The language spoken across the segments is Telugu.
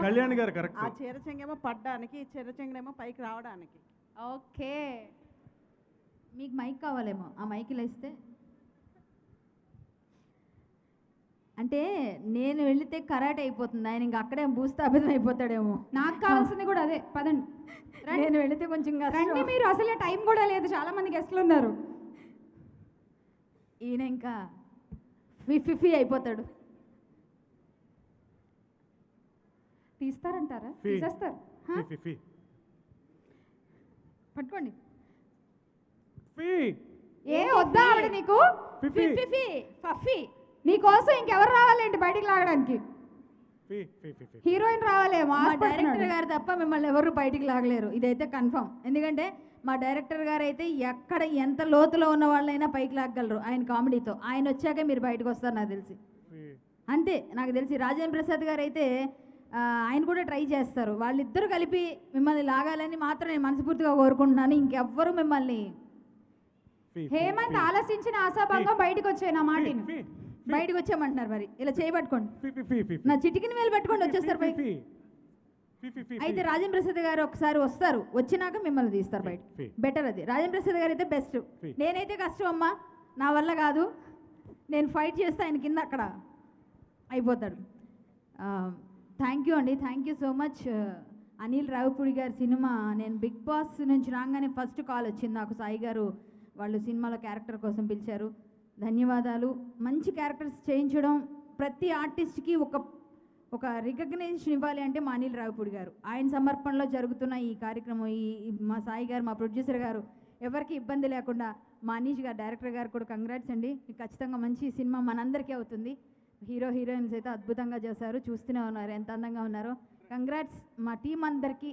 కళ్యాణ్ గారు కరెక్ట్. ఆ చీర చెంగేమో పడ్డానికి, ఈ చీర చెంగేమో పైకి రావడానికి. ఓకే, మీకు మైక్ కావాలేమో, ఆ మైక్ ఇలా ఇస్తే. అంటే నేను వెళితే కరాటే అయిపోతుంది, ఆయన ఇంకా అక్కడే భూస్థాపితం అయిపోతాడేమో. నాకు కావాల్సింది కూడా అదే, పదండి. నేను వెళితే కొంచెం రండి, మీరు అసలే టైం కూడా లేదు, చాలా మంది గెస్ట్లు ఉన్నారు. ఈయన ఇంకా ఫిఫీ అయిపోతాడు. తీస్తారంటారా? తీసేస్తారు. పట్టుకోండి. ఏ వద్దా ఆవిడ నీకు? ఫఫీ నీకోసం ఇంకెవరు రావాలేంటి బయటికి లాగడానికి? హీరోయిన్ రావాలేమో. మా డైరెక్టర్ గారు తప్ప మిమ్మల్ని ఎవరు బయటికి లాగలేరు, ఇదైతే కన్ఫర్మ్. ఎందుకంటే మా డైరెక్టర్ గారు అయితే ఎక్కడ ఎంత లోతులో ఉన్న వాళ్ళైనా పైకి లాగగలరు ఆయన కామెడీతో. ఆయన వచ్చాకే మీరు బయటకు వస్తారు నాకు తెలిసి, అంతే నాకు తెలిసి. రాజేంద్ర ప్రసాద్ గారు అయితే ఆయన కూడా ట్రై చేస్తారు. వాళ్ళిద్దరూ కలిపి మిమ్మల్ని లాగాలని మాత్రం నేను మనస్ఫూర్తిగా కోరుకుంటున్నాను. ఇంకెవ్వరు మిమ్మల్ని. హేమంత్ ఆలోచించిన ఆశాభంగం బయటకు వచ్చాయి నా మాటిని. బయటకు వచ్చామంటున్నారు, మరి ఇలా చేయబట్టుకోండి, నా చిటికిని వేలు పట్టుకోండి, వచ్చేస్తారు పైకి. అయితే రాజేంద్ర ప్రసాద్ గారు ఒకసారి వస్తారు, వచ్చినాక మిమ్మల్ని తీస్తారు బయట. బెటర్ అది. రాజేంద్ర ప్రసాద్ గారు అయితే బెస్ట్. నేనైతే కష్టం అమ్మా, నా వల్ల కాదు, నేను ఫైట్ చేస్తే ఆయన కింద అక్కడ అయిపోతాడు. థ్యాంక్ యూ అండి, thank you so much. Anil Ravipudi గారి సినిమా, నేను బిగ్ బాస్ నుంచి రాగానే ఫస్ట్ కాల్ వచ్చింది నాకు. సాయి గారు వాళ్ళు సినిమాలో క్యారెక్టర్ కోసం పిలిచారు, ధన్యవాదాలు. మంచి క్యారెక్టర్స్ చేయించడం, ప్రతి ఆర్టిస్ట్కి ఒక రికగ్నైజేషన్ ఇవ్వాలి అంటే మా అనిల్ రావిపూడి గారు. ఆయన సమర్పణలో జరుగుతున్న ఈ కార్యక్రమం, మా సాయి గారు, మా ప్రొడ్యూసర్ గారు, ఎవరికి ఇబ్బంది లేకుండా, మా అనీష్ గారు డైరెక్టర్ గారు కూడా కంగ్రాట్స్ అండి. ఖచ్చితంగా మంచి సినిమా మనందరికీ అవుతుంది. హీరో హీరోయిన్స్ అయితే అద్భుతంగా చేశారు, చూస్తూనే ఉన్నారు ఎంత అందంగా ఉన్నారో. కంగ్రాట్స్ మా టీం అందరికీ.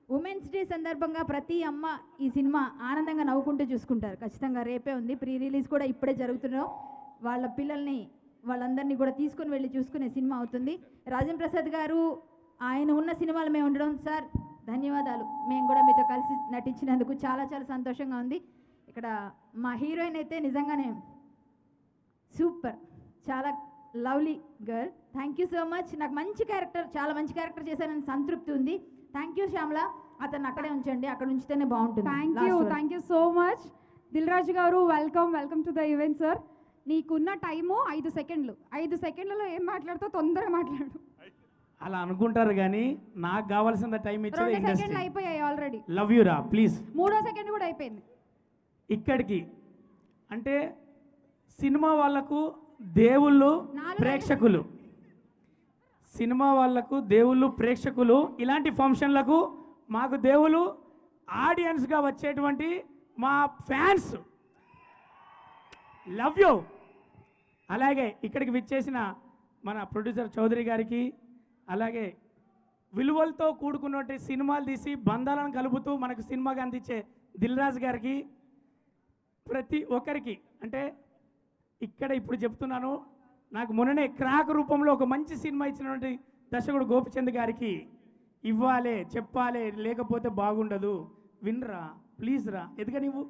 ఉమెన్స్ డే సందర్భంగా ప్రతి అమ్మ ఈ సినిమా ఆనందంగా నవ్వుకుంటూ చూసుకుంటారు. ఖచ్చితంగా రేపే ఉంది, ప్రీ రిలీజ్ కూడా ఇప్పుడే జరుగుతున్నాం. వాళ్ళ పిల్లల్ని వాళ్ళందరినీ కూడా తీసుకుని వెళ్ళి చూసుకునే సినిమా అవుతుంది. రాజేంద్ర ప్రసాద్ గారు ఆయన ఉన్న సినిమాలు మేము ఉండడం, సార్ ధన్యవాదాలు. మేము కూడా మీతో కలిసి నటించినందుకు చాలా చాలా సంతోషంగా ఉంది. ఇక్కడ మా హీరోయిన్ అయితే నిజంగానే సూపర్, చాలా lovely girl. Thank you so much. నాకు మంచి క్యారెక్టర్, చాలా మంచి క్యారెక్టర్ చేశానని సంతృప్తి ఉంది. థ్యాంక్ యూ శ్యామల, అతను అక్కడే ఉంచండి, అక్కడ ఉంచితేనే బాగుంటుంది. Thank you so much. Dil Raju గారు welcome to the event sir. నీకున్న టైము 5 సెకండ్లు. 5 సెకండ్లలో ఏం మాట్లాడుతావు, తొందరగా మాట్లాడు. అలా అనుకుంటారు కానీ నాకు కావాల్సిన టైం ఇచ్చేది 2 సెకండ్లు అయిపోయాయి ఆల్రెడీ. లవ్ యూ రా ప్లీజ్. 3వ సెకండ్ కూడా అయిపోయింది. ఇక్కడికి అంటే సినిమా వాళ్ళకు దేవుళ్ళు ప్రేక్షకులు, సినిమా వాళ్ళకు దేవుళ్ళు ప్రేక్షకులు, ఇలాంటి ఫంక్షన్లకు మాకు దేవుళ్ళు ఆడియన్స్గా వచ్చేటువంటి మా ఫ్యాన్స్. Love you. అలాగే ఇక్కడికి విచ్చేసిన మన ప్రొడ్యూసర్ చౌదరి గారికి, అలాగే విలువలతో కూడుకున్నటువంటి సినిమాలు తీసి బంధాలను కలుపుతూ మనకు సినిమాగా అందించే దిల్ రాజు గారికి, ప్రతి ఒక్కరికి అంటే ఇక్కడ ఇప్పుడు చెప్తున్నాను, నాకు మొన్ననే క్రాక్ రూపంలో ఒక మంచి సినిమా ఇచ్చినటువంటి దర్శకుడు గోపిచంద్ గారికి ఇవ్వాలే, చెప్పాలే, లేకపోతే బాగుండదు. వినరా ప్లీజ్ రా, ఎదుగా నువ్వు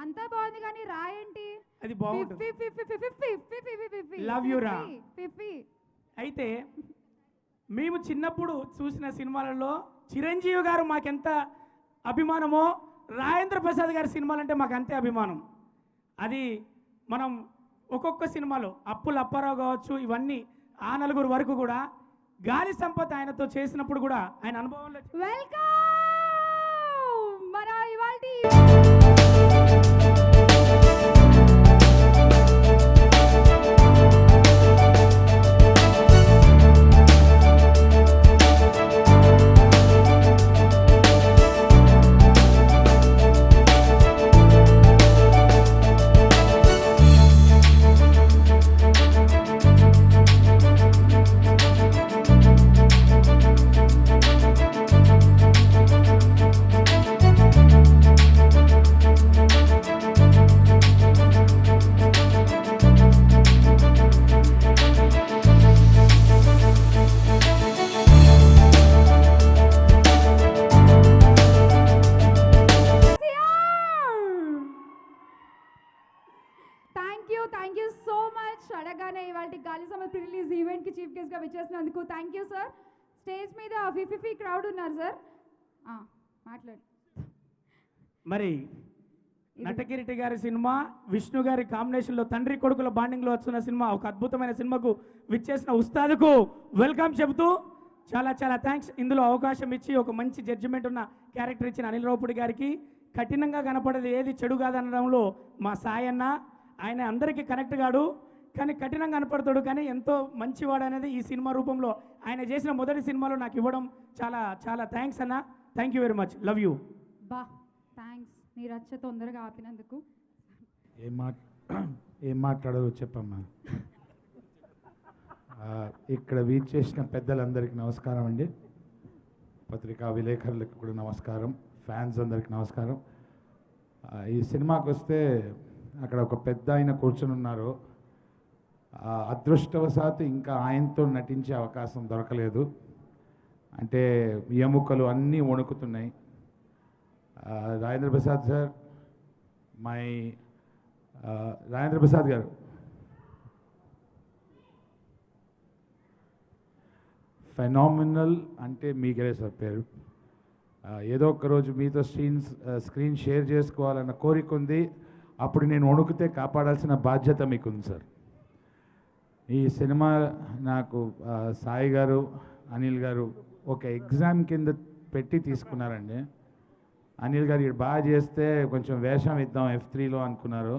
అంతా బాగుంది కానీ రాయంటి అది బాగుంటుంది. లవ్ యూ రా. అయితే మేము చిన్నప్పుడు చూసిన సినిమాలలో చిరంజీవి గారు మాకెంత అభిమానమో, రాజేంద్ర ప్రసాద్ గారి సినిమాలంటే మాకు అంతే అభిమానం. అది మనం ఒక్కొక్క సినిమాలో అప్పులు అప్పారావు కావచ్చు, ఇవన్నీ ఆ నలుగురు వరకు కూడా గాలి సంపత్ ఆయనతో చేసినప్పుడు కూడా ఆయన అనుభవంలో. వెల్కమ్ మన ఇవాల్టి అడగానే ఇవాళ గాలి సమర్ రిలీజ్ ఈవెంట్కి చీఫ్ గెస్ట్గా విచ్చేసినందుకు థ్యాంక్ యూ సార్. స్టేజ్ మీద ఫిఫీ క్రౌడ్ ఉన్నారు సార్. మాట్లాడు. మరి నటకిరీటి గారి సినిమా విష్ణు గారి కాంబినేషన్లో తండ్రి కొడుకుల బాండింగ్లో వస్తున్న సినిమా, ఒక అద్భుతమైన సినిమాకు విచ్చేసిన ఉస్తాదుకు వెల్కమ్ చెబుతూ చాలా చాలా థ్యాంక్స్. ఇందులో అవకాశం ఇచ్చి ఒక మంచి జడ్జిమెంట్ ఉన్న క్యారెక్టర్ ఇచ్చిన అనిల్ రావుపూడి గారికి, కఠినంగా కనపడేది ఏది చెడు కాదనడంలో మా సాయి అన్న, ఆయన అందరికీ కనెక్ట్ కాడు కానీ కఠినంగా కనపడతాడు, కానీ ఎంతో మంచివాడు అనేది ఈ సినిమా రూపంలో ఆయన చేసిన మొదటి సినిమాలో నాకు ఇవ్వడం చాలా చాలా థ్యాంక్స్ అన్న. Thank you very much, love you. బా థ్యాంక్స్, నీ రచ్చ తొందరగా ఆపినందుకు. ఏం మాట్లాడాలో చెప్పమ్మా. ఇక్కడ వీచ్ చేసిన పెద్దలందరికీ నమస్కారం అండి, పత్రికా విలేకరులకు కూడా నమస్కారం, ఫ్యాన్స్ అందరికీ నమస్కారం. ఈ సినిమాకి వస్తే అక్కడ ఒక పెద్ద ఆయన కూర్చొని ఉన్నారు. అదృష్టవశాత్తు ఇంకా ఆయనతో నటించే అవకాశం దొరకలేదు. అంటే ఎముకలు అన్నీ వణుకుతున్నాయి. రాజేంద్ర ప్రసాద్ సార్, రాజేంద్ర ప్రసాద్ గారు ఫెనామినల్ అంటే మీకే సార్ పేరు. ఏదో ఒక రోజు మీతో స్క్రీన్ షేర్ చేసుకోవాలన్న కోరిక ఉంది. అప్పుడు నేను వణుకుతే కాపాడాల్సిన బాధ్యత మీకుంది సార్. ఈ సినిమా నాకు సాయి గారు, అనిల్ గారు ఒక ఎగ్జామ్ కింద పెట్టి తీసుకున్నారండి. అనిల్ గారు ఇక్కడ బాగా చేస్తే కొంచెం వేషం ఇద్దాం F3లో అనుకున్నారు.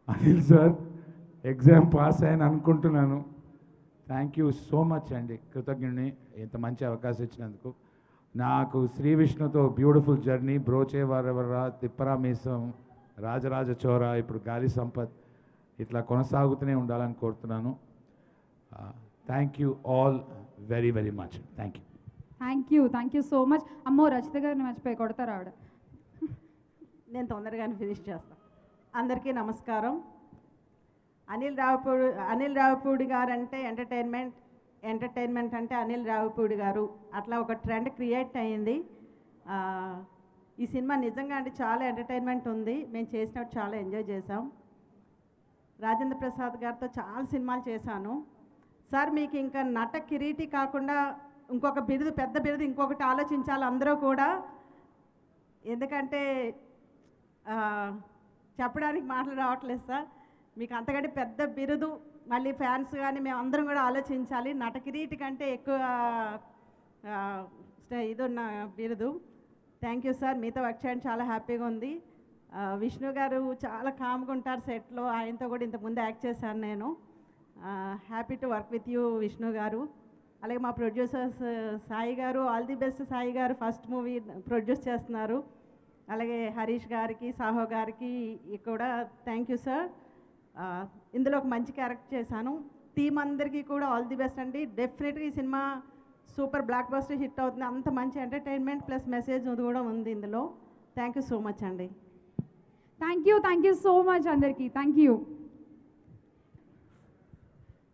అనిల్ సార్ ఎగ్జామ్ పాస్ అయ్యాను అనుకుంటున్నాను. థ్యాంక్ యూ సో మచ్ అండి, కృతజ్ఞుని ఇంత మంచి అవకాశం ఇచ్చినందుకు. నాకు శ్రీ విష్ణుతో బ్యూటిఫుల్ జర్నీ, బ్రోచే వారెవర్రా, తిప్పరా మీసం, రాజరాజ చోర, ఇప్పుడు గాలి సంపత్, ఇట్లా కొనసాగుతూనే ఉండాలని కోరుతున్నాను. Thank you all very very much. Thank you. Thank you so much. అమ్మో రచిత గారిని మర్చిపోయి కొడతారు ఆవిడ. నేను తొందరగానే ఫినిష్ చేస్తాను. అందరికీ నమస్కారం. అనిల్ రావుపూడి గారు అంటే ఎంటర్టైన్మెంట్ అంటే అనిల్ రావుపూడి గారు, అట్లా ఒక ట్రెండ్ క్రియేట్ అయ్యింది. ఈ సినిమా నిజంగా అంటే చాలా ఎంటర్టైన్మెంట్ ఉంది. మేము చేసినప్పుడు చాలా ఎంజాయ్ చేసాం. రాజేంద్ర ప్రసాద్ గారితో చాలా సినిమాలు చేశాను సార్. మీకు ఇంకా నట కిరీటి కాకుండా ఇంకొక బిరుదు, పెద్ద బిరుదు ఇంకొకటి ఆలోచించాలి అందరూ కూడా. ఎందుకంటే చెప్పడానికి మాటలు రావట్లేదు సార్. మీకు అంతకంటే పెద్ద బిరుదు మళ్ళీ ఫ్యాన్స్ కానీ మేము అందరం కూడా ఆలోచించాలి. నట కిరీటి కంటే ఎక్కువ ఇదున్న బిరుదు. థ్యాంక్ యూ సార్, మీతో వర్క్ చేయడం చాలా హ్యాపీగా ఉంది. విష్ణు గారు చాలా కామ్గా ఉంటారు సెట్లో, ఆయనతో కూడా ఇంతకుముందు యాక్ట్ చేశాను నేను. Happy to work with you Vishnu గారు. అలాగే మా ప్రొడ్యూసర్స్ సాయి గారు, ఆల్ ది బెస్ట్ సాయి గారు, ఫస్ట్ మూవీ ప్రొడ్యూస్ చేస్తున్నారు. అలాగే హరీష్ గారికి, సాహో గారికి కూడా థ్యాంక్ యూ సార్. ఇందులో ఒక మంచి క్యారెక్టర్ చేశాను. టీమ్ అందరికీ కూడా ఆల్ ది బెస్ట్ అండి. డెఫినెట్గా ఈ సినిమా సూపర్ బ్లాక్ బస్టర్ హిట్ అవుతుంది. అంత మంచి ఎంటర్టైన్మెంట్ ప్లస్ మెసేజ్ కూడా ఉంది ఇందులో. థ్యాంక్ యూ సో మచ్ అండి. థ్యాంక్ యూ సో మచ్ అందరికీ. Thank you.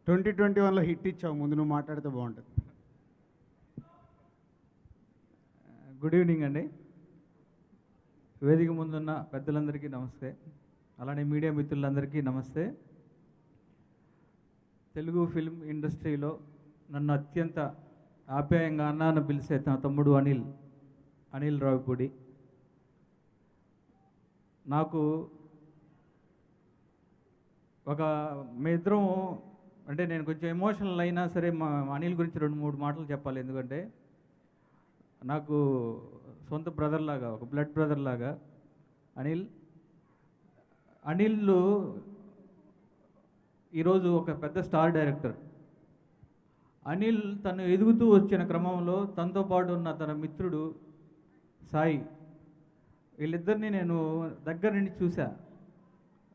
2021లో హిట్ ఇచ్చావు, ముందు నువ్వు మాట్లాడితే బాగుంటుంది. గుడ్ ఈవినింగ్ అండి. వేదిక ముందున్న పెద్దలందరికీ నమస్తే, అలానే మీడియా మిత్రులందరికీ నమస్తే. తెలుగు ఫిల్మ్ ఇండస్ట్రీలో నన్ను అత్యంత ఆప్యాయంగా అన్న అని పిలిచే నా తమ్ముడు అనిల్ రావుపూడి. నాకు మీ ఇద్దరం అంటే నేను కొంచెం ఎమోషనల్ అయినా సరే మా అనిల్ గురించి 2-3 మాటలు చెప్పాలి. ఎందుకంటే నాకు సొంత బ్రదర్ లాగా, ఒక బ్లడ్ బ్రదర్ లాగా అనిల్ ఈరోజు ఒక పెద్ద స్టార్ డైరెక్టర్. అనిల్ తను ఎదుగుతూ వచ్చిన క్రమంలో తనతో పాటు ఉన్న తన మిత్రుడు సాయి, వీళ్ళిద్దరిని నేను దగ్గర నుండి చూసా.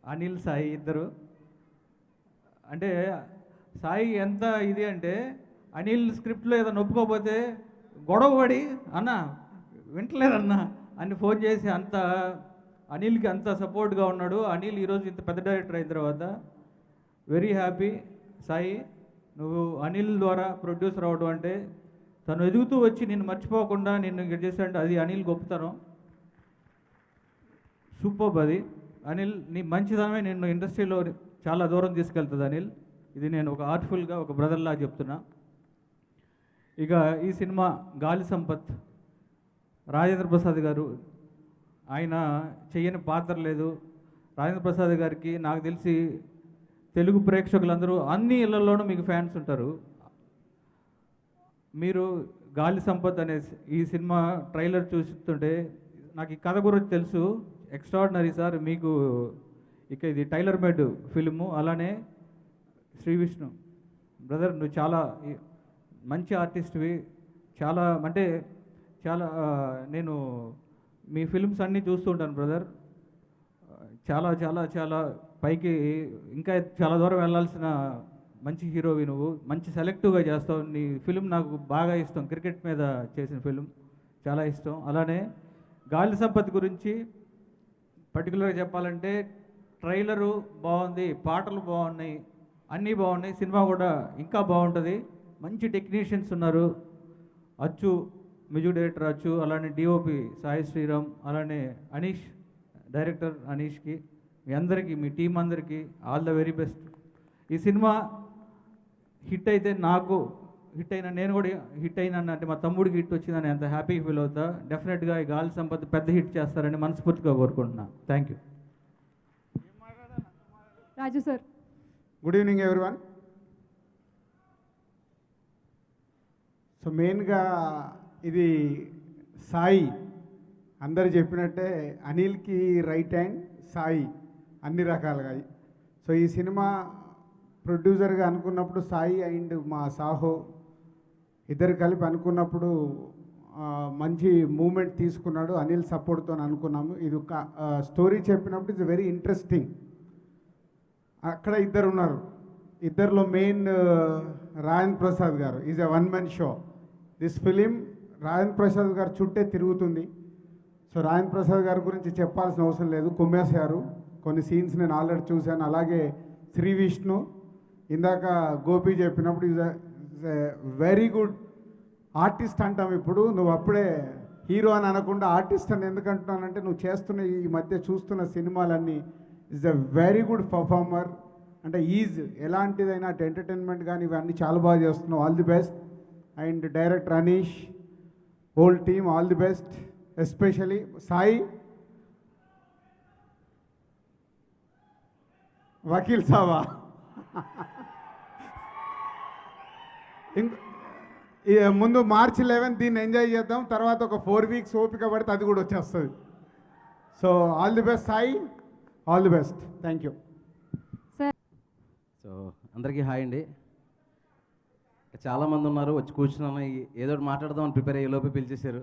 అనిల్ సాయి ఇద్దరు. అంటే సాయి ఎంత ఇది అంటే అనిల్ స్క్రిప్ట్లో ఏదో నొప్పుకోపోతే గొడవ పడి అన్న వింటలేదన్నా అని ఫోన్ చేసి అంత అనిల్కి అంత సపోర్ట్గా ఉన్నాడు. అనిల్ ఈరోజు ఇంత పెద్ద డైరెక్టర్ అయిన తర్వాత వెరీ హ్యాపీ. సాయి, నువ్వు అనిల్ ద్వారా ప్రొడ్యూసర్ అవ్వడం అంటే తను ఎదుగుతూ వచ్చి నిన్ను మర్చిపోకుండా నిన్ను ఇక్కడ చేశాడంటే అది అనిల్ గొప్పతనం. సూపర్. అది అనిల్ నీ మంచిదనమే నిన్ను ఇండస్ట్రీలో చాలా దూరం తీసుకెళ్తుంది అనిల్. ఇది నేను ఒక ఆర్ట్ఫుల్గా ఒక బ్రదర్లా చెప్తున్నా. ఇక ఈ సినిమా గాలి సంపత్ రాజేంద్ర ప్రసాద్ గారు, ఆయన చెయ్యని పాత్ర లేదు. రాజేంద్ర ప్రసాద్ గారికి నాకు తెలిసి తెలుగు ప్రేక్షకులందరూ అన్ని ఇళ్లలోనూ మీకు ఫ్యాన్స్ ఉంటారు. మీరు గాలి సంపత్ అనే ఈ సినిమా ట్రైలర్ చూస్తుంటే నాకు ఈ కథ గురించి తెలుసు. Extraordinary sir. మీకు ఇక ఇది టైలర్ మేడ్ ఫిల్ము. అలానే శ్రీ విష్ణు బ్రదర్, నువ్వు చాలా మంచి ఆర్టిస్ట్వి. చాలా అంటే చాలా నేను మీ ఫిల్మ్స్ అన్నీ చూస్తూ ఉంటాను బ్రదర్. చాలా చాలా చాలా పైకి ఇంకా చాలా దూరం వెళ్ళాల్సిన మంచి హీరోవి నువ్వు. మంచి సెలెక్టివ్గా చేస్తావు. నీ ఫిలిం నాకు బాగా ఇష్టం. క్రికెట్ మీద చేసిన ఫిలిం చాలా ఇష్టం. అలానే గాలి సంపత్ గురించి పర్టికులర్గా చెప్పాలంటే ట్రైలరు బాగుంది, పాటలు బాగున్నాయి, అన్నీ బాగున్నాయి. సినిమా కూడా ఇంకా బాగుంటుంది. మంచి టెక్నీషియన్స్ ఉన్నారు. అచ్చు మ్యూజిక్ డైరెక్టర్ అచ్చు, అలానే డిఓపి సాయి శ్రీరామ్, అలానే అనీష్ డైరెక్టర్ అనీష్కి, మీ అందరికీ, మీ టీం అందరికీ ఆల్ ద వెరీ బెస్ట్. ఈ సినిమా హిట్ అయితే నాకు హిట్ అయినా, నేను కూడా హిట్ అయినా అంటే మా తమ్ముడికి హిట్ వచ్చిందని ఎంత హ్యాపీ ఫీల్ అవుతా. డెఫినెట్గా ఈ గాలి సంపత్ పెద్ద హిట్ చేస్తారని మనస్ఫూర్తిగా కోరుకుంటున్నా. Thank you. Raju sir. Good evening everyone. So మెయిన్గా ఇది సాయి అందరు చెప్పినట్టే అనిల్కి రైట్ హ్యాండ్ సాయి అన్ని రకాలుగా. సో ఈ సినిమా ప్రొడ్యూసర్గా అనుకున్నప్పుడు సాయి అండ్ మా సాహో ఇద్దరు కలిపి అనుకున్నప్పుడు మంచి మూమెంట్ తీసుకున్నాడు. అనిల్ సపోర్ట్తో అనుకున్నాము. ఇది ఒక స్టోరీ చెప్పినప్పుడు ఇట్స్ వెరీ ఇంట్రెస్టింగ్. అక్కడ ఇద్దరు ఉన్నారు. ఇద్దరిలో మెయిన్ రాజేంద్ర ప్రసాద్ గారు is a one man show. This film Rajendra Prasad గారు చుట్టే తిరుగుతుంది. సో రాజేంద్ర ప్రసాద్ గారి గురించి చెప్పాల్సిన అవసరం లేదు, కుమ్మేశారు. కొన్ని సీన్స్ నేను ఆల్రెడీ చూశాను. అలాగే శ్రీ విష్ణు, ఇందాక గోపి చెప్పినప్పుడు ఈజ్ వెరీ గుడ్ ఆర్టిస్ట్ అంటాం. ఇప్పుడు నువ్వు అప్పుడే హీరో అని అనకుండా ఆర్టిస్ట్ అని ఎందుకు అంటున్నానంటే నువ్వు చేస్తున్న ఈ మధ్య చూస్తున్న సినిమాలన్నీ is a very good performer. అంటే ఈజ్ ఎలాంటిదైనా ఎంటర్టైన్మెంట్ కానీ ఇవన్నీ చాలా బాగా చేస్తున్నావు. All the best. And director Anish, whole team all the best. Especially Sai, Vakeel Saab. ముందు మార్చి 11 దీన్ని ఎంజాయ్ చేద్దాం. తర్వాత ఒక 4 వీక్స్ ఓపిక పడితే అది కూడా వచ్చేస్తుంది. So all the best Sai, all the best. Thank you. So అందరికీ హాయ్ అండి. చాలామంది ఉన్నారు, వచ్చి కూర్చున్నాను, ఏదో ఒకటి మాట్లాడదామని ప్రిపేర్ అయ్యే లోపే పిలిచేశారు.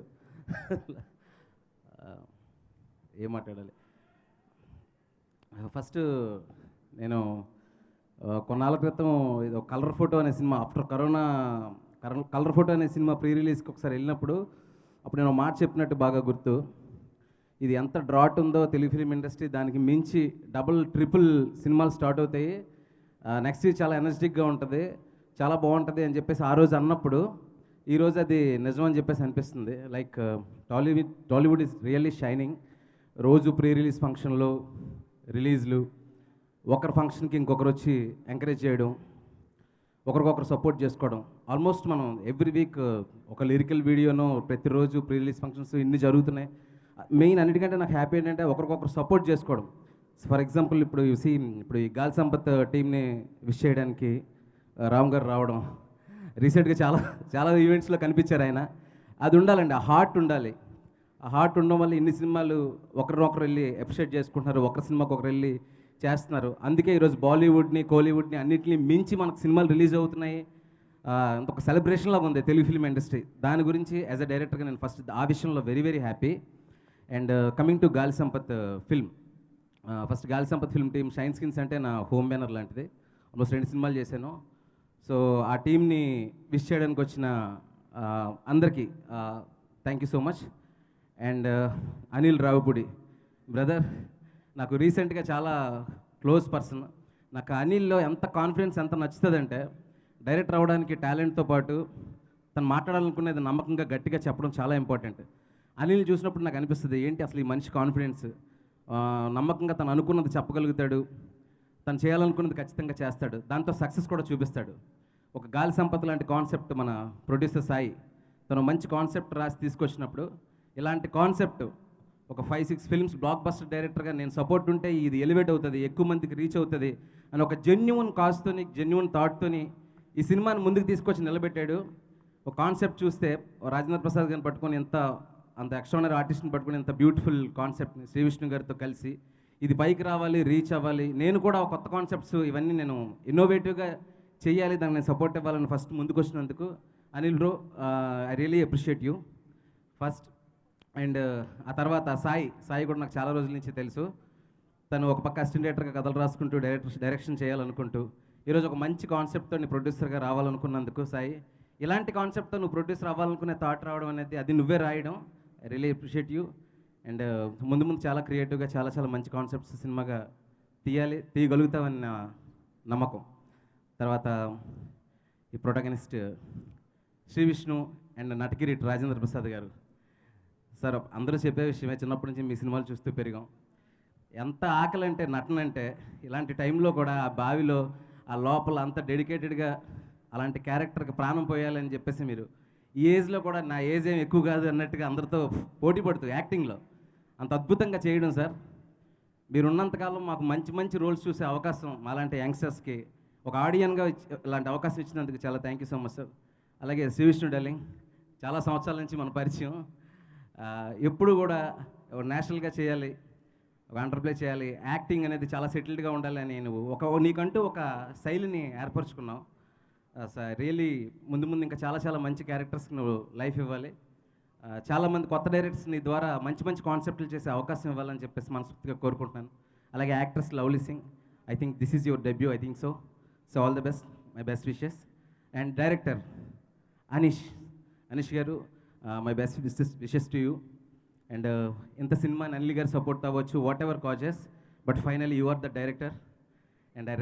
ఏం మాట్లాడాలి? ఫస్ట్ నేను కొన్నాళ్ళ క్రితం ఇది కలర్ ఫోటో అనే cinema, after corona colour photo అనే సినిమా ప్రీ రిలీజ్కి ఒకసారి వెళ్ళినప్పుడు అప్పుడు నేను మాట చెప్పినట్టు బాగా గుర్తు. ఇది ఎంత డ్రాట్ ఉందో తెలుగు ఫిలిం ఇండస్ట్రీ, దానికి మించి డబుల్ ట్రిపుల్ సినిమాలు స్టార్ట్ అవుతాయి. నెక్స్ట్ చాలా ఎనర్జెటిక్గా ఉంటుంది, చాలా బాగుంటుంది అని చెప్పేసి ఆ రోజు అన్నప్పుడు ఈరోజు అది నిజం అని చెప్పేసి అనిపిస్తుంది. Like Tollywood is really shining. రోజు ప్రీ రిలీజ్ ఫంక్షన్లు, రిలీజ్లు, ఒకరి ఫంక్షన్కి ఇంకొకరు వచ్చి ఎంకరేజ్ చేయడం, ఒకరికొకరు సపోర్ట్ చేసుకోవడం. ఆల్మోస్ట్ మనం ఎవ్రీ వీక్ ఒక లిరికల్ వీడియోను, ప్రతిరోజు ప్రీ రిలీజ్ ఫంక్షన్స్ ఇన్ని జరుగుతున్నాయి. మెయిన్ అన్నిటికంటే నాకు హ్యాపీ ఏంటంటే ఒకరికొకరు సపోర్ట్ చేసుకోవడం. ఫర్ ఎగ్జాంపుల్ ఇప్పుడు ఇప్పుడు ఈ గాలి సంపత్ టీంని విష్ చేయడానికి రామ్ గారు రావడం, రీసెంట్గా చాలా చాలా ఈవెంట్స్లో కనిపించారు ఆయన. అది ఉండాలండి, ఆ హార్ట్ ఉండాలి. ఆ హార్ట్ ఉండడం వల్ల ఇన్ని సినిమాలు ఒకరినొకరు వెళ్ళి అప్రిషియేట్ చేసుకుంటున్నారు, ఒకరి సినిమాకి ఒకరు వెళ్ళి చేస్తున్నారు. అందుకే ఈరోజు బాలీవుడ్ని, కోలీవుడ్ని అన్నింటినీ మించి మనకు సినిమాలు రిలీజ్ అవుతున్నాయి. ఒక సెలబ్రేషన్ లాగా ఉంది తెలుగు ఫిల్మ్ ఇండస్ట్రీ. దాని గురించి యాజ్ అ డైరెక్టర్గా నేను ఫస్ట్ ఆ విషయంలో very very happy. And coming to Gaali Sampath film, first గాలి Sampath film team shine skins అంటే నా హోమ్ బ్యానర్ లాంటిది. ఆల్మోస్ట్ 2 సినిమాలు చేశాను. సో ఆ టీంని విష్ చేయడానికి వచ్చిన అందరికీ thank you so much. And Anil Ravipudi brother నాకు రీసెంట్గా చాలా క్లోజ్ పర్సన్. నాకు అనిల్లో ఎంత కాన్ఫిడెన్స్, ఎంత నచ్చుతుందంటే డైరెక్టర్ అవ్వడానికి టాలెంట్తో పాటు తను మాట్లాడాలనుకునేది నమ్మకంగా గట్టిగా చెప్పడం చాలా ఇంపార్టెంట్. అనిల్ చూసినప్పుడు నాకు అనిపిస్తుంది ఏంటి అసలు ఈ మనిషి కాన్ఫిడెన్స్, నమ్మకంగా తను అనుకున్నది చెప్పగలుగుతాడు, తను చేయాలనుకున్నది ఖచ్చితంగా చేస్తాడు, దాంతో సక్సెస్ కూడా చూపిస్తాడు. ఒక గాలి సంపద లాంటి కాన్సెప్ట్ మన ప్రొడ్యూసర్ సాయి తను మంచి కాన్సెప్ట్ రాసి తీసుకొచ్చినప్పుడు ఇలాంటి కాన్సెప్ట్ ఒక 5-6 ఫిల్మ్స్ బ్లాక్ బస్టర్ డైరెక్టర్గా నేను సపోర్ట్ ఉంటే ఇది ఎలివేట్ అవుతుంది, ఎక్కువ మందికి రీచ్ అవుతుంది అని ఒక జెన్యున్ కాజ్తోని జెన్యున్ థాట్తోని ఈ సినిమాని ముందుకు తీసుకొచ్చి నిలబెట్టాడు. ఒక కాన్సెప్ట్ చూస్తే రాజేంద్ర ప్రసాద్ గారిని పట్టుకొని అంత ఎక్స్ట్రానరీ ఆర్టిస్ట్ని పట్టుకొని ఎంత బ్యూటిఫుల్ కాన్సెప్ట్ని శ్రీ విష్ణు గారితో కలిసి ఇది పైకి రావాలి, రీచ్ అవ్వాలి, నేను కూడా ఒక కొత్త కాన్సెప్ట్స్ ఇవన్నీ నేను ఇన్నోవేటివ్గా చేయాలి, దాన్ని నేను సపోర్ట్ ఇవ్వాలని ఫస్ట్ ముందుకు వచ్చినందుకు Anil bro I really appreciate you first. And ఆ తర్వాత సాయి కూడా నాకు చాలా రోజుల నుంచి తెలుసు. తను ఒక పక్క అసిస్టెంట్ డైరెక్టర్గా కథలు రాసుకుంటూ డైరెక్షన్ చేయాలనుకుంటూ ఈరోజు ఒక మంచి కాన్సెప్ట్తో నీ ప్రొడ్యూసర్గా రావాలనుకున్నందుకు సాయి, ఇలాంటి కాన్సెప్ట్తో నువ్వు ప్రొడ్యూసర్ అవ్వాలనుకునే థాట్ రావడం అనేది అది నువ్వే రాయడం, I really appreciate you. And ముందు చాలా క్రియేటివ్గా చాలా మంచి కాన్సెప్ట్స్ సినిమాగా తీయగలుగుతామని నా నమ్మకం. తర్వాత ఈ ప్రొటాగనిస్ట్ శ్రీ విష్ణు అండ్ నటకిరీట్ రాజేంద్ర ప్రసాద్ గారు. సార్ అందరూ చెప్పే విషయమే, చిన్నప్పటి నుంచి మీ సినిమాలు చూస్తూ పెరిగాం. ఎంత ఆకలి అంటే నటన అంటే ఇలాంటి టైంలో కూడా ఆ బావిలో ఆ లోపల అంత డెడికేటెడ్గా అలాంటి క్యారెక్టర్కి ప్రాణం పోయాలని చెప్పేసి మీరు ఈ ఏజ్లో కూడా నా ఏజ్ ఏం ఎక్కువ కాదు అన్నట్టుగా అందరితో పోటీ పడుతూ యాక్టింగ్లో అంత అద్భుతంగా చేయడం సార్. మీరు ఉన్నంతకాలం మాకు మంచి రోల్స్ చూసే అవకాశం మాలాంటి యంగ్స్టర్స్కి ఒక ఆడియన్గా ఇలాంటి అవకాశం ఇచ్చినందుకు చాలా thank you so much sir. అలాగే శ్రీ విష్ణు డార్లింగ్, చాలా సంవత్సరాల నుంచి మన పరిచయం, ఎప్పుడు కూడా నేషనల్గా చేయాలి, ఒక అండర్ప్లే చేయాలి, యాక్టింగ్ అనేది చాలా సెటిల్డ్గా ఉండాలి అని నువ్వు నీకంటూ ఒక శైలిని ఏర్పరచుకున్నావు. రియలీ ముందు ఇంకా చాలా మంచి క్యారెక్టర్స్కి నువ్వు లైఫ్ ఇవ్వాలి. చాలామంది కొత్త డైరెక్టర్స్ నీ ద్వారా మంచి కాన్సెప్ట్లు చేసే అవకాశం ఇవ్వాలని చెప్పేసి మనస్ఫూర్తిగా కోరుకుంటున్నాను. అలాగే actress Lovely Singh, I think this is your debut, I think so all the best, my best wishes. And director Anish garu, my best wishes to you. And ఇంత సినిమా అనిల్ గారు సపోర్ట్ అవ్వచ్చు, whatever causes, but finally you are the director. And I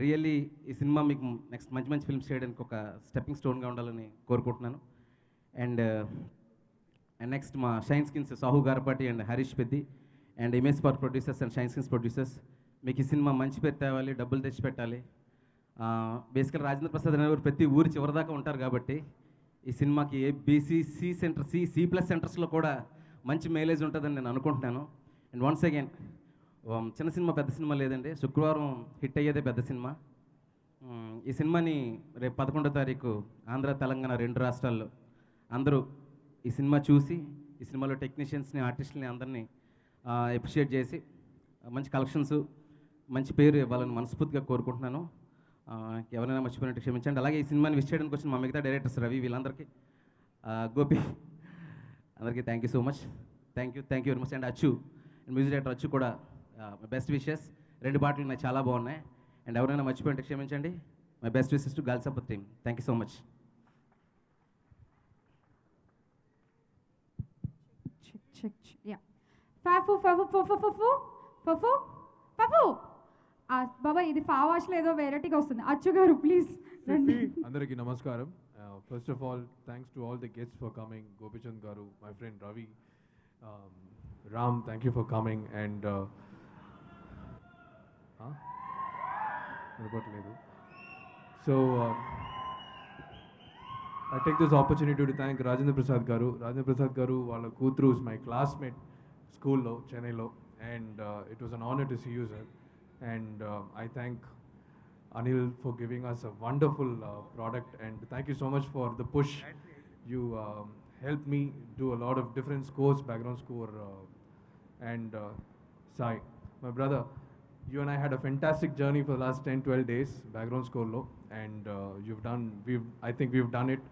really ఈ సినిమా మీకు నెక్స్ట్ మంచి ఫిల్మ్స్ చేయడానికి ఒక స్టెప్పింగ్ స్టోన్గా ఉండాలని కోరుకుంటున్నాను. అండ్ నెక్స్ట్ మా Shine Screens Sahu Garapati and Harish Peddi and image park producers and shine skins producers, మీకు ఈ సినిమా మంచి పేరు తేవాలి, డబ్బులు తెచ్చి పెట్టాలి. బేసికల్ రాజేంద్ర ప్రసాద్ అనేవారు ప్రతి ఊరి చివరిదాకా ఉంటారు కాబట్టి ఈ సినిమాకి ఏబిసి సి+ సెంటర్స్లో కూడా మంచి మైలేజ్ ఉంటుందని నేను అనుకుంటున్నాను. అండ్ వన్స్ అగైన్ చిన్న సినిమా పెద్ద సినిమా లేదండి, శుక్రవారం హిట్ అయ్యేదే పెద్ద సినిమా. ఈ సినిమాని రేపు 11వ తారీఖు ఆంధ్ర తెలంగాణ 2 రాష్ట్రాల్లో అందరూ ఈ సినిమా చూసి ఈ సినిమాలో టెక్నీషియన్స్ని ఆర్టిస్టులని అందరినీ అప్రిషియేట్ చేసి మంచి కలెక్షన్స్ మంచి పేరు ఇవ్వాలని మనస్ఫూర్తిగా కోరుకుంటున్నాను. ఎవరైనా మర్చిపోయినట్టు క్షమించండి. అలాగే ఈ సినిమాని విష్ చేయడానికి వచ్చిన మా మిగతా డైరెక్టర్స్ రవి వీళ్ళందరికీ, గోపి అందరికీ thank you so much, thank you very much. And అచ్చు అండ్ మ్యూజిక్ డైరెక్టర్ అచ్చు కూడా బెస్ట్ విషెస్. 2 పాటలు నాకు చాలా బాగున్నాయి. అండ్ ఎవరైనా మర్చిపోయినట్టు క్షమించండి. My best wishes to Gaali Sampath team. Thank you so much. బాబా ఇది ఫావాష్ లేదో వెరైటీగా వస్తుంది. అచ్చు గారు ప్లీజ్. అందరికీ నమస్కారం. First of all thanks to all the guests for coming. Gopichand garu, my friend Ravi, Ram, thank you for coming. And వినపట్లేదు. So I take this opportunity to thank Rajendra Prasad garu. Rajendra Prasad garu, వాళ్ళ కూతురు is my classmate స్కూల్లో చెన్నైలో, and it was an honor to see you, sir. And I thank Anil for giving us a wonderful product, and thank you so much for the push. You helped me do a lot of different scores, background score, and Sai, my brother, you and I had a fantastic journey for the last 10-12 days, background score low, and I think we've done it.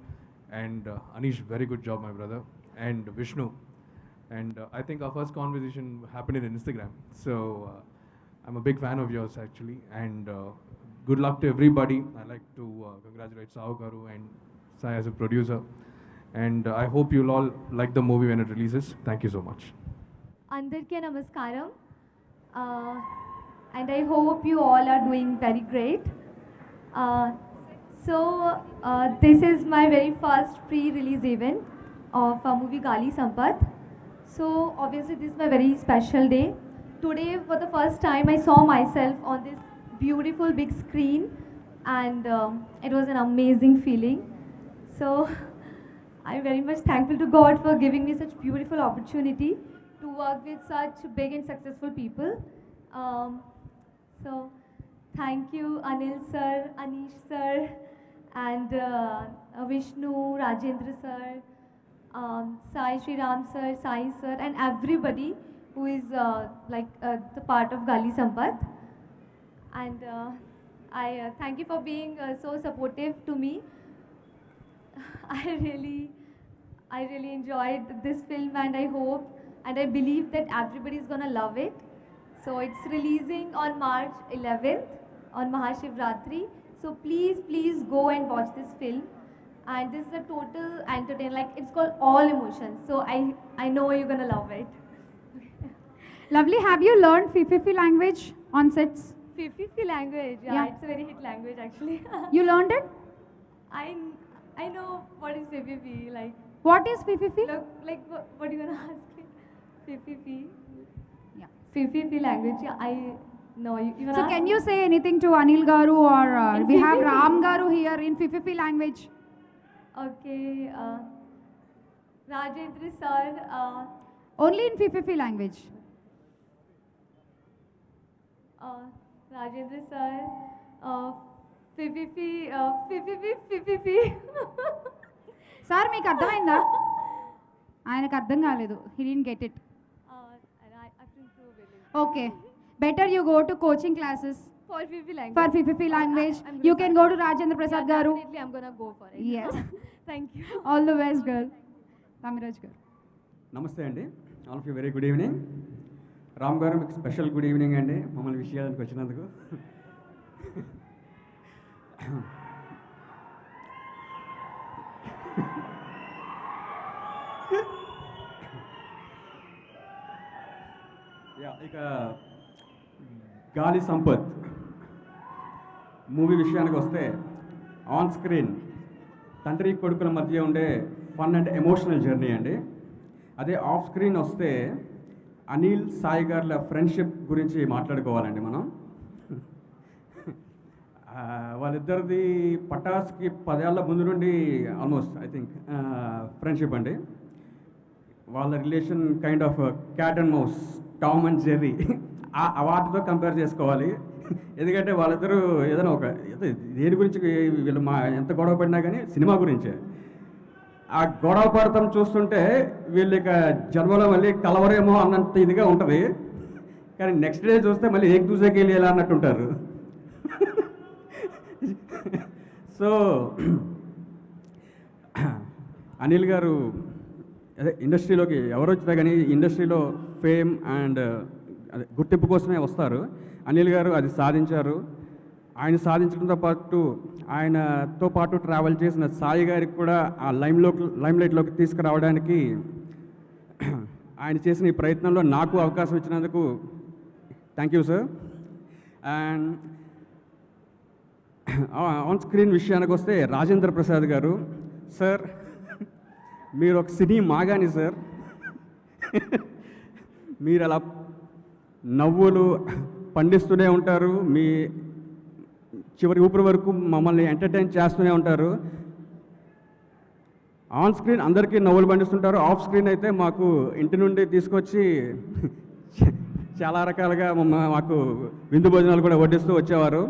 And Anish, very good job, my brother. And Vishnu, and I think our first conversation happened in Instagram, so I'm a big fan of yours actually. And good luck to everybody. I'd like to congratulate Sahu Garu and Sai as a producer, and I hope you'll all like the movie when it releases. Thank you so much. Andarki namaskaram, and I hope you all are doing very great. So this is my very first pre-release event of a movie Gali Sampath. So obviously this is my very special day. Today for the first time I saw myself on this beautiful big screen and it was an amazing feeling. So I'm very much thankful to God for giving me such beautiful opportunity to work with such big and successful people. So thank you Anil sir, Anish sir, and Vishnu, Rajendra sir, Sai Sri Ram sir, Sai sir, and everybody who is the part of Gali Sampath. And I thank you for being so supportive to me. I really enjoyed this film, and I hope and I believe that everybody is gonna love it. So it's releasing on March 11th on Mahashivratri. So please go and watch this film. And this is a total entertainment, like it's called All Emotions. So I know you're gonna love it. Lovely. Have you learned Fifi language on sets? Fifi language, yeah, it's a very hit language actually. You learned it? I know what is Fifi, like. What is Fifi? Look, like what are you gonna ask me? Fifi. Yeah. Fifi language, yeah, I know. You So can you say anything to Anil Garu, or In we have Fifi? Ram Garu here in Fifi language? Okay, Rajendra sir, Only in Fifi language. Rajendra sir, Fifi. Sir మీకు అర్థమైందా? ఆయనకు అర్థం కాలేదు. He didn't get it. Okay. Better you go to coaching classes For Fifi language. for Fifi language. I'm You really can go to Rajendra Prasad yeah, garu. definitely I'm gonna go for it. Yes. Thank you. All the best, girl. Tamiraj garu. నమస్తే అండి, all of you very good evening. Ram గారు మీకు స్పెషల్ గుడ్ ఈవినింగ్ అండి, మమ్మల్ని విష్ చేయడానికి వచ్చినందుకు. ఇక గాలి సంపత్ మూవీ విషయానికి వస్తే, ఆన్ స్క్రీన్ తండ్రి కొడుకుల మధ్య ఉండే ఫన్ అండ్ ఎమోషనల్ జర్నీ అండి. అదే ఆఫ్ స్క్రీన్ వస్తే అనిల్ సాయి గార్ల ఫ్రెండ్షిప్ గురించి మాట్లాడుకోవాలండి మనం. వాళ్ళిద్దరిది పటాస్కి 10 ఏళ్ల ముందు నుండి ఆల్మోస్ట్ ఐ థింక్ ఫ్రెండ్షిప్ అండి. వాళ్ళ relation kind of cat and mouse, Tom and Jerry, వాటితో కంపేర్ చేసుకోవాలి. ఎందుకంటే వాళ్ళిద్దరూ ఏదైనా ఒక దేని గురించి వీళ్ళు ఎంత గొడవ పడినా కానీ సినిమా గురించే. ఆ గొడవ పడతాం చూస్తుంటే వీళ్ళు ఇక జన్మలో మళ్ళీ కలవరేమో అన్నంత ఇదిగా ఉంటుంది. కానీ నెక్స్ట్ డే చూస్తే మళ్ళీ ఏక్ దూసేకి వెళ్ళి ఎలా అన్నట్టు ఉంటారు. సో అనిల్ గారు అదే ఇండస్ట్రీలోకి ఎవరు వచ్చినా కానీ ఇండస్ట్రీలో ఫేమ్ అండ్ అదే గుర్తింపు కోసమే వస్తారు. అనిల్ గారు అది సాధించారు. ఆయన సాధించడంతో పాటు ఆయనతో పాటు ట్రావెల్ చేసిన సాయి గారికి కూడా ఆ లైమ్లైట్లోకి తీసుకురావడానికి ఆయన చేసిన ఈ ప్రయత్నంలో నాకు అవకాశం ఇచ్చినందుకు thank you sir. And on screen విషయానికి వస్తే రాజేంద్ర ప్రసాద్ గారు, సార్ మీరు ఒక సినీ మాగాని సార్. మీరు అలా నవ్వులు పండిస్తూనే ఉంటారు, మీ చివరి ఊపిరి వరకు మమ్మల్ని ఎంటర్టైన్ చేస్తూనే ఉంటారు. ఆన్ స్క్రీన్ అందరికీ నవ్వులు పండిస్తుంటారు, ఆఫ్ స్క్రీన్ అయితే మాకు ఇంటి నుండి తీసుకొచ్చి చాలా రకాలుగా మాకు విందు భోజనాలు కూడా వడ్డిస్తూ వచ్చేవారు.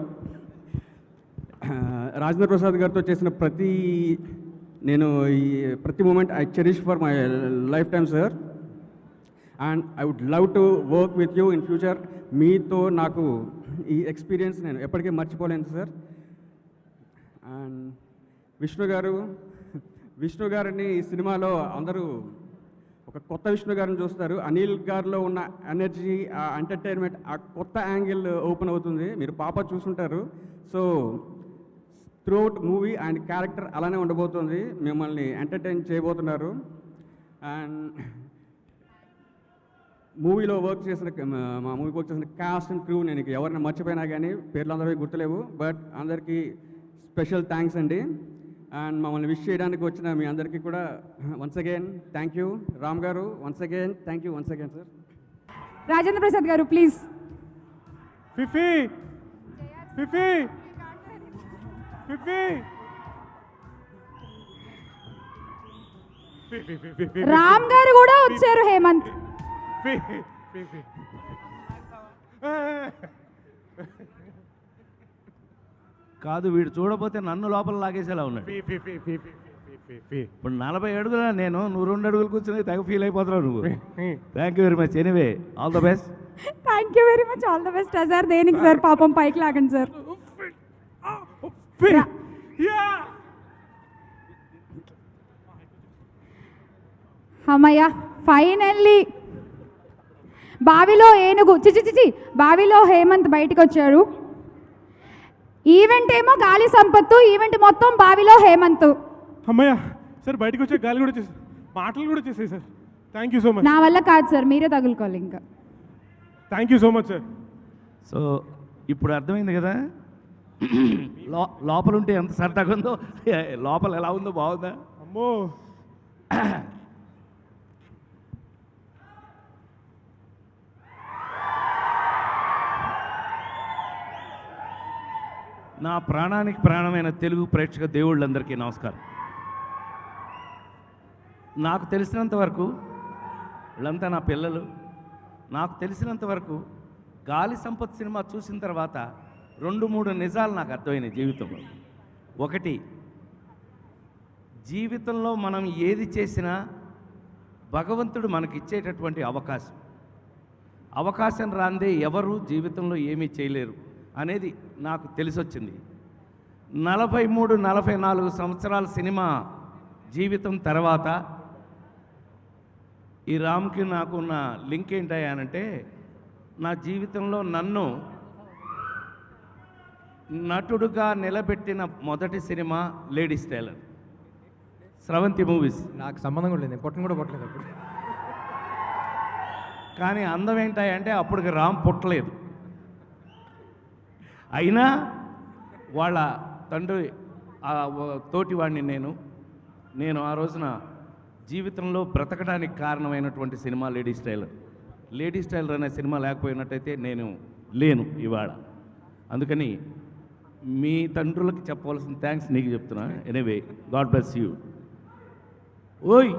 రాజేంద్ర ప్రసాద్ గారితో చేసిన ప్రతి moment I cherish for my lifetime sir. And I would love to work with you in future. మీతో నాకు ఈ ఎక్స్పీరియన్స్ నేను ఎప్పటికీ మర్చిపోలేను సార్. అండ్ విష్ణు గారిని ఈ సినిమాలో అందరూ ఒక కొత్త విష్ణు గారిని చూస్తారు. అనిల్ గారిలో ఉన్న ఎనర్జీ, ఆ ఎంటర్టైన్మెంట్, ఆ కొత్త యాంగిల్ ఓపెన్ అవుతుంది. మీరు పాప చూసుంటారు. So throughout movie and character అలానే ఉండబోతుంది, మిమ్మల్ని ఎంటర్టైన్ చేయబోతున్నారు. అండ్ మా మూవీకి వర్క్ చేసిన కాస్ట్ అండ్ క్రూ, నేను ఎవరిని మర్చిపోయినా కానీ పేర్లు అందరికీ గుర్తులేవు, బట్ అందరికీ స్పెషల్ థ్యాంక్స్ అండి. అండ్ మమ్మల్ని విష్ చేయడానికి వచ్చిన మీ అందరికీ కూడా once again thank you. Ram garu once again thank you once again sir. Rajendra Prasad garu please. ఫిఫీ Ram గారు కూడా వచ్చారు హేమంత్. కాదు, వీడు చూడపోతే నన్ను లోపల లాగేసేలా ఉన్నాడు. ఇప్పుడు 40 అడుగులా నేను, నువ్వు 2 అడుగులు కూర్చొని తెగ ఫీల్ అయిపోతున్నావు నువ్వు. Thank you very much. Anyway, all the best. Thank you very much. All the best. Sir దేనికి సార్, పాపం పైకి లాగండి సార్. అమ్మయ్య, ఫైనల్లీ బావిలో ఏనుగు చిచి బావిలో హేమంత్ బయటకు వచ్చారు. ఈవెంట్ ఏమో గాలి సంపత్తు, ఈవెంట్ మొత్తం బావిలో హేమంత్. అమ్మయ్య సార్, బయటకు వచ్చే గాలి కూడా వచ్చేసి మాటలు కూడా వచ్చేసాయి sir. Thank you so much. నా వల్ల కాదు సార్, మీరే తగులుకోవాలి ఇంకా. Thank you so much sir. So ఇప్పుడు అర్థమైంది కదా లోపల ఉంటే ఎంత సరదాగా ఉందో, లోపల ఎలా ఉందో బాగుందా? అమ్మో, నా ప్రాణానికి ప్రాణమైన తెలుగు ప్రేక్షక దేవుళ్ళందరికీ నమస్కారం. నాకు తెలిసినంత వరకు వీళ్ళంతా నా పిల్లలు. నాకు తెలిసినంత వరకు గాలి సంపత్ సినిమా చూసిన తర్వాత 2-3 నిజాలు నాకు అర్థమైనాయి జీవితంలో. ఒకటి, జీవితంలో మనం ఏది చేసినా భగవంతుడు మనకిచ్చేటటువంటి అవకాశం రాందే ఎవరు జీవితంలో ఏమీ చేయలేరు అనేది నాకు తెలిసొచ్చింది. 43-44 సంవత్సరాల సినిమా జీవితం తర్వాత ఈ రామ్కి నాకు ఉన్న లింక్ ఏంటంటే, నా జీవితంలో నన్ను నటుడుగా నిలబెట్టిన మొదటి సినిమా లేడీస్ టైలర్, స్రవంతి మూవీస్. నాకు సంబంధం కూడా లేదు, పొట్టను కూడా పొట్టలేదు అప్పుడు. కానీ అందం ఏంటంటే అప్పటికి రామ్ పుట్టలేదు. అయినా వాళ్ళ తండ్రి తోటివాడిని నేను ఆ రోజున జీవితంలో బ్రతకడానికి కారణమైనటువంటి సినిమా లేడీస్ టైలర్ అనే సినిమా లేకపోయినట్టయితే నేను లేను ఇవాళ. అందుకని మీ తండ్రులకి చెప్పవలసిన థ్యాంక్స్ నీకు చెప్తున్నా. Anyway, God bless you. ఓయ్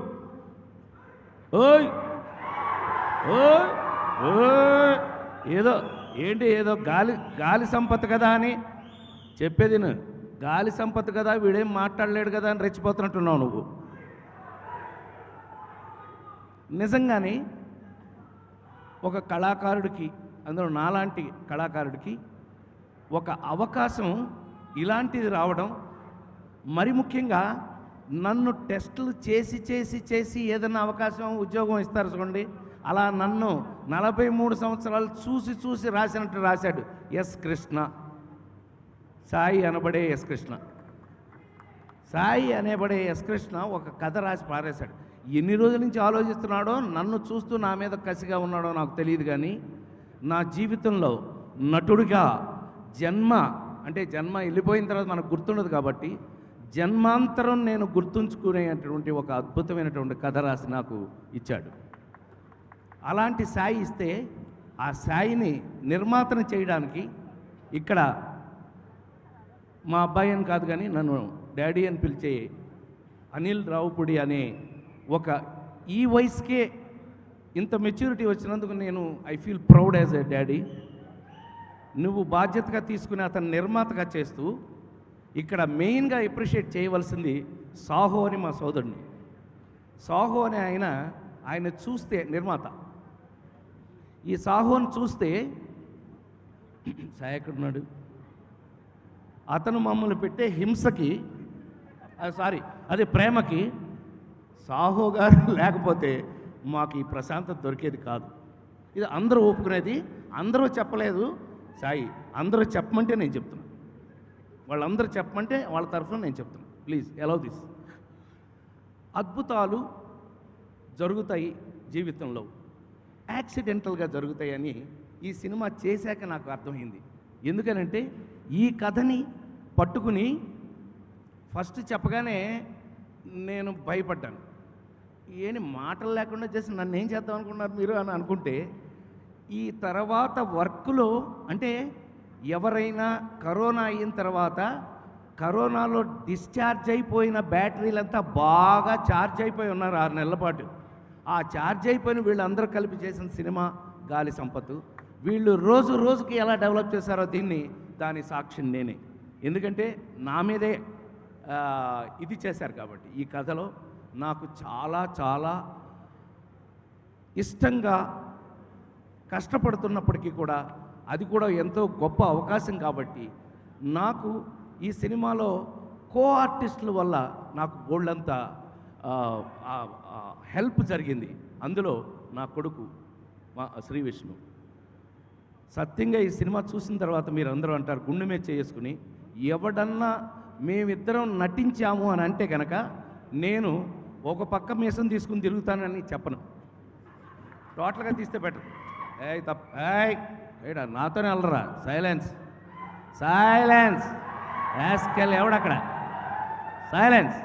ఓయ్ ఓయ్ ఓయ్, ఏదో గాలి సంపత్తు కదా అని చెప్పేది. గాలి సంపత్తు కదా, వీడేం మాట్లాడలేడు కదా అని రెచ్చిపోతున్నట్టున్నావు నువ్వు. నిజంగానే ఒక కళాకారుడికి, అందులో నాలాంటి కళాకారుడికి ఒక అవకాశం ఇలాంటిది రావడం, మరి ముఖ్యంగా నన్ను టెస్టులు చేసి ఏదైనా అవకాశం ఉద్యోగం ఇస్తారు చూడండి, అలా నన్ను 43 సంవత్సరాలు చూసి రాసినట్టు రాశాడు ఎస్ కృష్ణ. సాయి అనబడే ఎస్ కృష్ణ ఒక కథ రాసి పారేశాడు. ఎన్ని రోజుల నుంచి ఆలోచిస్తున్నాడో, నన్ను చూస్తూ నా మీద కసిగా ఉన్నాడో నాకు తెలియదు. కానీ నా జీవితంలో నటుడిగా జన్మ వెళ్ళిపోయిన తర్వాత మనకు గుర్తుండదు కాబట్టి జన్మాంతరం నేను గుర్తుంచుకునేటువంటి ఒక అద్భుతమైనటువంటి కథ రాసి నాకు ఇచ్చాడు. అలాంటి సాయి ఇస్తే ఆ సాయిని నిర్మాతను చేయడానికి ఇక్కడ మా అబ్బాయి అని కాదు కానీ నన్ను డాడీ అని పిలిచే అనిల్ రావుపూడి అనే ఒక ఈ వయసుకే ఇంత మెచ్యూరిటీ వచ్చినందుకు నేను I feel proud as a daddy. నువ్వు బాధ్యతగా తీసుకుని అతను నిర్మాతగా చేస్తూ ఇక్కడ మెయిన్గా అప్రిషియేట్ చేయవలసింది సాహో అని మా సోదరుడిని. సాహో అనే ఆయన చూస్తే నిర్మాత, ఈ సాహోని చూస్తే సాయి ఎక్కడున్నాడు, అతను మమ్మల్ని పెట్టే హింసకి ప్రేమకి సాహో గారు లేకపోతే మాకు ఈ ప్రశాంతత దొరికేది కాదు. ఇది అందరూ ఒప్పుకునేది. అందరూ చెప్పలేదు సాయి, అందరూ చెప్పమంటే నేను చెప్తున్నాను. వాళ్ళందరూ చెప్పమంటే వాళ్ళ తరఫున నేను చెప్తున్నాను. Please allow this. అద్భుతాలు జరుగుతాయి జీవితంలో, యాక్సిడెంటల్గా జరుగుతాయని ఈ సినిమా చేశాక నాకు అర్థమైంది. ఎందుకనంటే ఈ కథని పట్టుకుని ఫస్ట్ చెప్పగానే నేను భయపడ్డాను. మాటలు లేకుండా చేసి నన్ను ఏం చేద్దాం అనుకున్నారు మీరు అని అనుకుంటే, ఈ తర్వాత వర్క్లో అంటే ఎవరైనా కరోనా అయిన తర్వాత కరోనాలో డిశ్చార్జ్ అయిపోయిన బ్యాటరీలంతా బాగా ఛార్జ్ అయిపోయి ఉన్నారు 6 నెలల పాటు. ఆ ఛార్జ్ అయిపోయిన వీళ్ళందరూ కలిపి చేసిన సినిమా గాలి సంపత్తు. వీళ్ళు రోజు రోజుకి ఎలా డెవలప్ చేశారో దాని సాక్షి నేనే. ఎందుకంటే నా మీదే ఇది చేశారు కాబట్టి ఈ కథలో నాకు చాలా చాలా ఇష్టంగా కష్టపడుతున్నప్పటికీ కూడా అది కూడా ఎంతో గొప్ప అవకాశం కాబట్టి నాకు ఈ సినిమాలో కో ఆర్టిస్టుల వల్ల నాకు బోల్డంతా హెల్ప్ జరిగింది. అందులో నా కొడుకు మా శ్రీ విష్ణు. సత్యంగా ఈ సినిమా చూసిన తర్వాత మీరు అందరూ అంటారు గుండె మీద చేసుకుని, ఎవడన్నా మేమిద్దరం నటించాము అని అంటే కనుక నేను ఒక పక్క మీసం తీసుకుని తిరుగుతానని చెప్పను. టోటల్గా తీస్తే బెటర్. ఏడా నాతోనే వెళ్ళరా. సైలెన్స్ సైలెన్స్ యాస్కెల్ ఎవడక్కడ సైలెన్స్.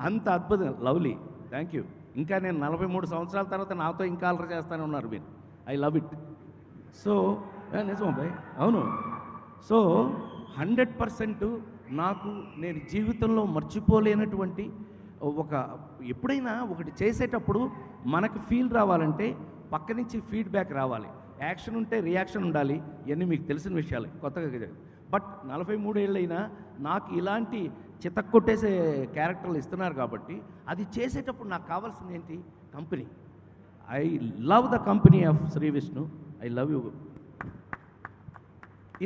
అంత అద్భుతం. Lovely, thank you. ఇంకా నేను 43 సంవత్సరాల తర్వాత నాతో ఇంకా అల్లరి చేస్తూనే ఉన్నారు మీరు. I love it. సో నిజం అబ్బాయి, అవును. సో 100% నాకు నేను జీవితంలో మర్చిపోలేనటువంటి ఎప్పుడైనా ఒకటి చేసేటప్పుడు మనకు ఫీల్ రావాలంటే పక్క నుంచి ఫీడ్బ్యాక్ రావాలి. యాక్షన్ ఉంటే రియాక్షన్ ఉండాలి. ఇవన్నీ మీకు తెలిసిన విషయాలు, కొత్తగా. బట్ 43 ఏళ్ళైనా నాకు ఇలాంటి చితక్కొట్టేసే క్యారెక్టర్లు ఇస్తున్నారు కాబట్టి అది చేసేటప్పుడు నాకు కావాల్సింది ఏంటి? Company. I love the company of Sree Vishnu. I love you.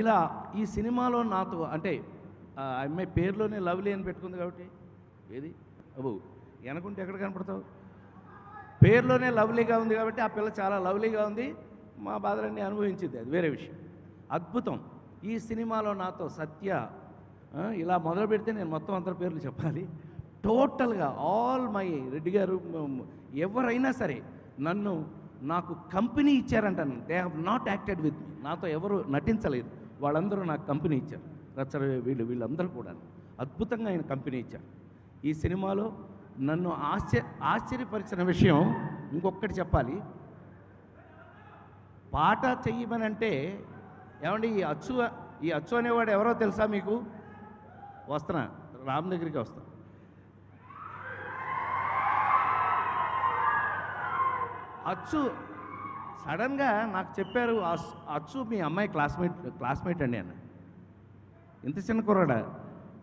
ఇలా ఈ సినిమాలో నాతో అంటే అమ్మాయి పేరులోనే లవ్లీ అని పెట్టుకుంది కాబట్టి ఏది అబ్బు వెనకుంటే ఎక్కడ కనపడతావు? పేరులోనే లవ్లీగా ఉంది కాబట్టి ఆ పిల్ల చాలా లవ్లీగా ఉంది. మా బాధలన్నీ అనుభవించింది, అది వేరే విషయం. అద్భుతం. ఈ సినిమాలో నాతో సత్య ఇలా మొదలు పెడితే నేను మొత్తం అందరి పేర్లు చెప్పాలి. టోటల్గా ఆల్ మై రెడ్డి గారు ఎవరైనా సరే నాకు కంపెనీ ఇచ్చారంటాను. They have not acted with me. నాతో ఎవరు నటించలేదు, వాళ్ళందరూ నాకు కంపెనీ ఇచ్చారు. రచ్చర వీళ్ళందరూ కూడా అద్భుతంగా ఆయన కంపెనీ ఇచ్చారు. ఈ సినిమాలో నన్ను ఆశ్చర్యపరిచిన విషయం ఇంకొకటి చెప్పాలి. పాట చెయ్యమని అంటే ఏమండి ఈ అచ్చు అనేవాడు ఎవరో తెలుసా మీకు? వస్తున్నా, రామ్ దగ్గరికి వస్తా. అచ్చు సడన్గా నాకు చెప్పారు, అచ్చు మీ అమ్మాయి క్లాస్మేట్ అండి అన్న. ఇంత చిన్న కుర్రాడా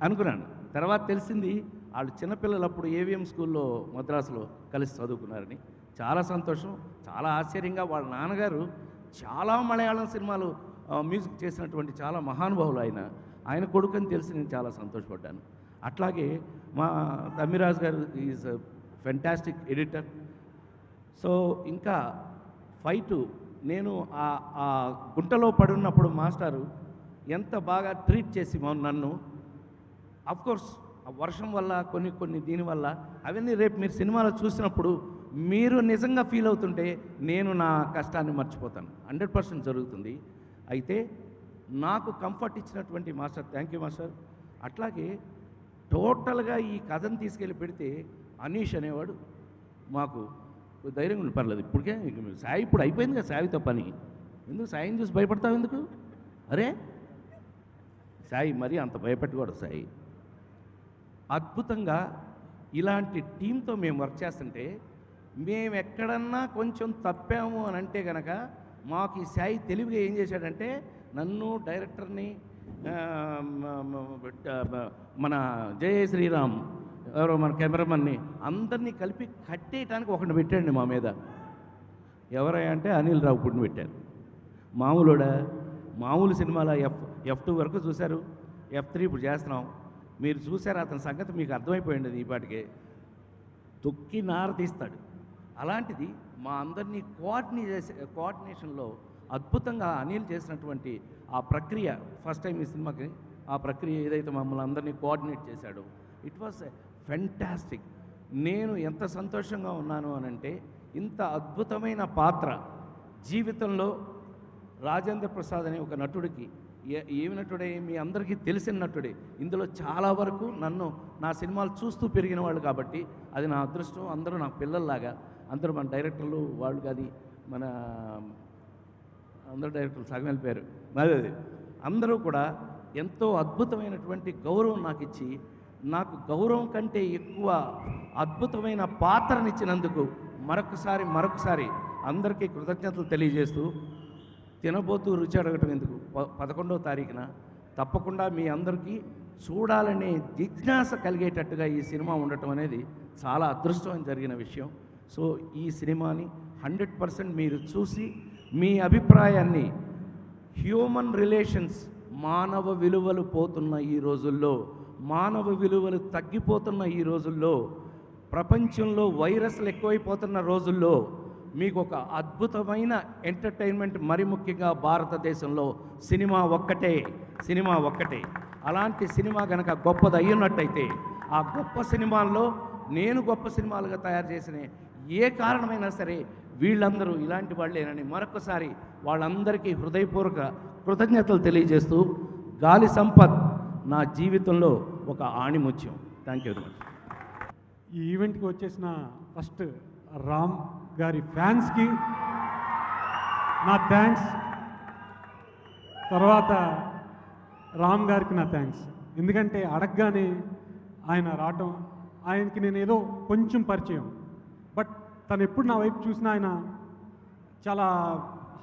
అనుకున్నాను. తర్వాత తెలిసింది వాళ్ళు చిన్నపిల్లలప్పుడు ఏవిఎం స్కూల్లో మద్రాసులో కలిసి చదువుకున్నారని. చాలా సంతోషం, చాలా ఆశ్చర్యంగా. వాళ్ళ నాన్నగారు చాలా మలయాళం సినిమాలు మ్యూజిక్ చేసినటువంటి చాలా మహానుభావులు ఆయన కొడుకుని తెలిసి నేను చాలా సంతోషపడ్డాను. అట్లాగే మా తమ్మిరాజు గారు ఈజ్ ఫెంటాస్టిక్ ఎడిటర్. సో ఇంకా ఫైటు నేను ఆ గుంటలో పడున్నప్పుడు మాస్టారు ఎంత బాగా ట్రీట్ చేసి నన్ను. అఫ్కోర్స్ ఆ వర్షం వల్ల కొన్ని దీనివల్ల అవన్నీ రేపు మీరు సినిమాలో చూసినప్పుడు మీరు నిజంగా ఫీల్ అవుతుంటే నేను నా కష్టాన్ని మర్చిపోతాను. 100% జరుగుతుంది. అయితే నాకు కంఫర్ట్ ఇచ్చినటువంటి మాస్టర్, థ్యాంక్ యూ మాస్టర్. అట్లాగే టోటల్గా ఈ కథను తీసుకెళ్ళి పెడితే అనీష్ అనేవాడు మాకు ధైర్యంగా ఉండి పర్లేదు. ఇప్పటికే సాయి ఇప్పుడు అయిపోయింది కదా సాయితో పని. ఎందుకు సాయిని చూసి భయపడతావు ఎందుకు? అరే సాయి మరీ అంత భయపెట్టకూడదు. సాయి అద్భుతంగా ఇలాంటి టీంతో మేము వర్క్ చేస్తుంటే మేము ఎక్కడన్నా కొంచెం తప్పాము అని అంటే కనుక మాకు ఈ సాయి తెలివిగా ఏం చేశాడంటే నన్ను, డైరెక్టర్ని, మన జయ శ్రీరామ్ ఎవరో మన కెమెరామన్ని అందరినీ కలిపి కట్టేయటానికి ఒకరిని పెట్టాడండి మా మీద. ఎవరై అంటే అనిల్ రావుపూడిని పెట్టారు. మామూలు సినిమాల F2 వరకు చూశారు, F3 ఇప్పుడు చేస్తున్నాం. మీరు చూశారు, అతని సంగతి మీకు అర్థమైపోయింది. ఈ పాటికే తొక్కి నార తీస్తాడు. అలాంటిది మా అందరినీ కోఆర్డినేషన్లో అద్భుతంగా అనిల్ చేసినటువంటి ఆ ప్రక్రియ, ఫస్ట్ టైం ఈ సినిమాకి ఆ ప్రక్రియ ఏదైతే మమ్మల్ని అందరినీ కోఆర్డినేట్ చేశాడో ఇట్ వాస్ ఫెంటాస్టిక్. నేను ఎంత సంతోషంగా ఉన్నాను అనంటే ఇంత అద్భుతమైన పాత్ర జీవితంలో రాజేంద్ర ప్రసాద్ అనే ఒక నటుడికి, ఏమి నటుడే మీ అందరికీ తెలిసిన నటుడే. ఇందులో చాలా వరకు నా సినిమాలు చూస్తూ పెరిగిన వాళ్ళు కాబట్టి అది నా అదృష్టం. అందరూ నా పిల్లల్లాగా, అందరూ మన డైరెక్టర్లు వాళ్ళు కానీ అందరూ డైరెక్టర్లు సగం వెళ్ళిపోయారు. అదే అందరూ కూడా ఎంతో అద్భుతమైనటువంటి గౌరవం నాకు ఇచ్చి, నాకు గౌరవం కంటే ఎక్కువ అద్భుతమైన పాత్రనిచ్చినందుకు మరొకసారి అందరికీ కృతజ్ఞతలు తెలియజేస్తూ, తినబోతూ రుచి అడగటం ఎందుకు, 11వ తారీఖున తప్పకుండా మీ అందరికీ చూడాలనే జిజ్ఞాస కలిగేటట్టుగా ఈ సినిమా ఉండటం అనేది చాలా అదృష్టం జరిగిన విషయం. సో ఈ సినిమాని 100% మీరు చూసి మీ అభిప్రాయాన్ని, హ్యూమన్ రిలేషన్స్, మానవ విలువలు పోతున్న ఈ రోజుల్లో, మానవ విలువలు తగ్గిపోతున్న ఈ రోజుల్లో, ప్రపంచంలో వైరస్లు ఎక్కువైపోతున్న రోజుల్లో మీకు ఒక అద్భుతమైన ఎంటర్టైన్మెంట్, మరి ముఖ్యంగా భారతదేశంలో సినిమా ఒక్కటే. అలాంటి సినిమా కనుక గొప్పది అయ్యున్నట్టయితే, ఆ గొప్ప సినిమాల్లో నేను గొప్ప సినిమాలుగా తయారు చేసిన ఏ కారణమైనా సరే వీళ్ళందరూ ఇలాంటి వాళ్ళేనని మరొకసారి వాళ్ళందరికీ హృదయపూర్వక కృతజ్ఞతలు తెలియజేస్తూ, గాలి సంపత్ నా జీవితంలో ఒక ఆణిముత్యం. Thank you very much. ఈ ఈవెంట్కి వచ్చేసిన ఫస్ట్ రామ్ గారి ఫ్యాన్స్కి నా థ్యాంక్స్, తర్వాత రామ్ గారికి నా థ్యాంక్స్. ఎందుకంటే అడగగానే ఆయన రావటం, ఆయనకి నేను ఏదో కొంచెం పరిచయం, బట్ తను ఎప్పుడు నా వైపు చూసినా ఆయన చాలా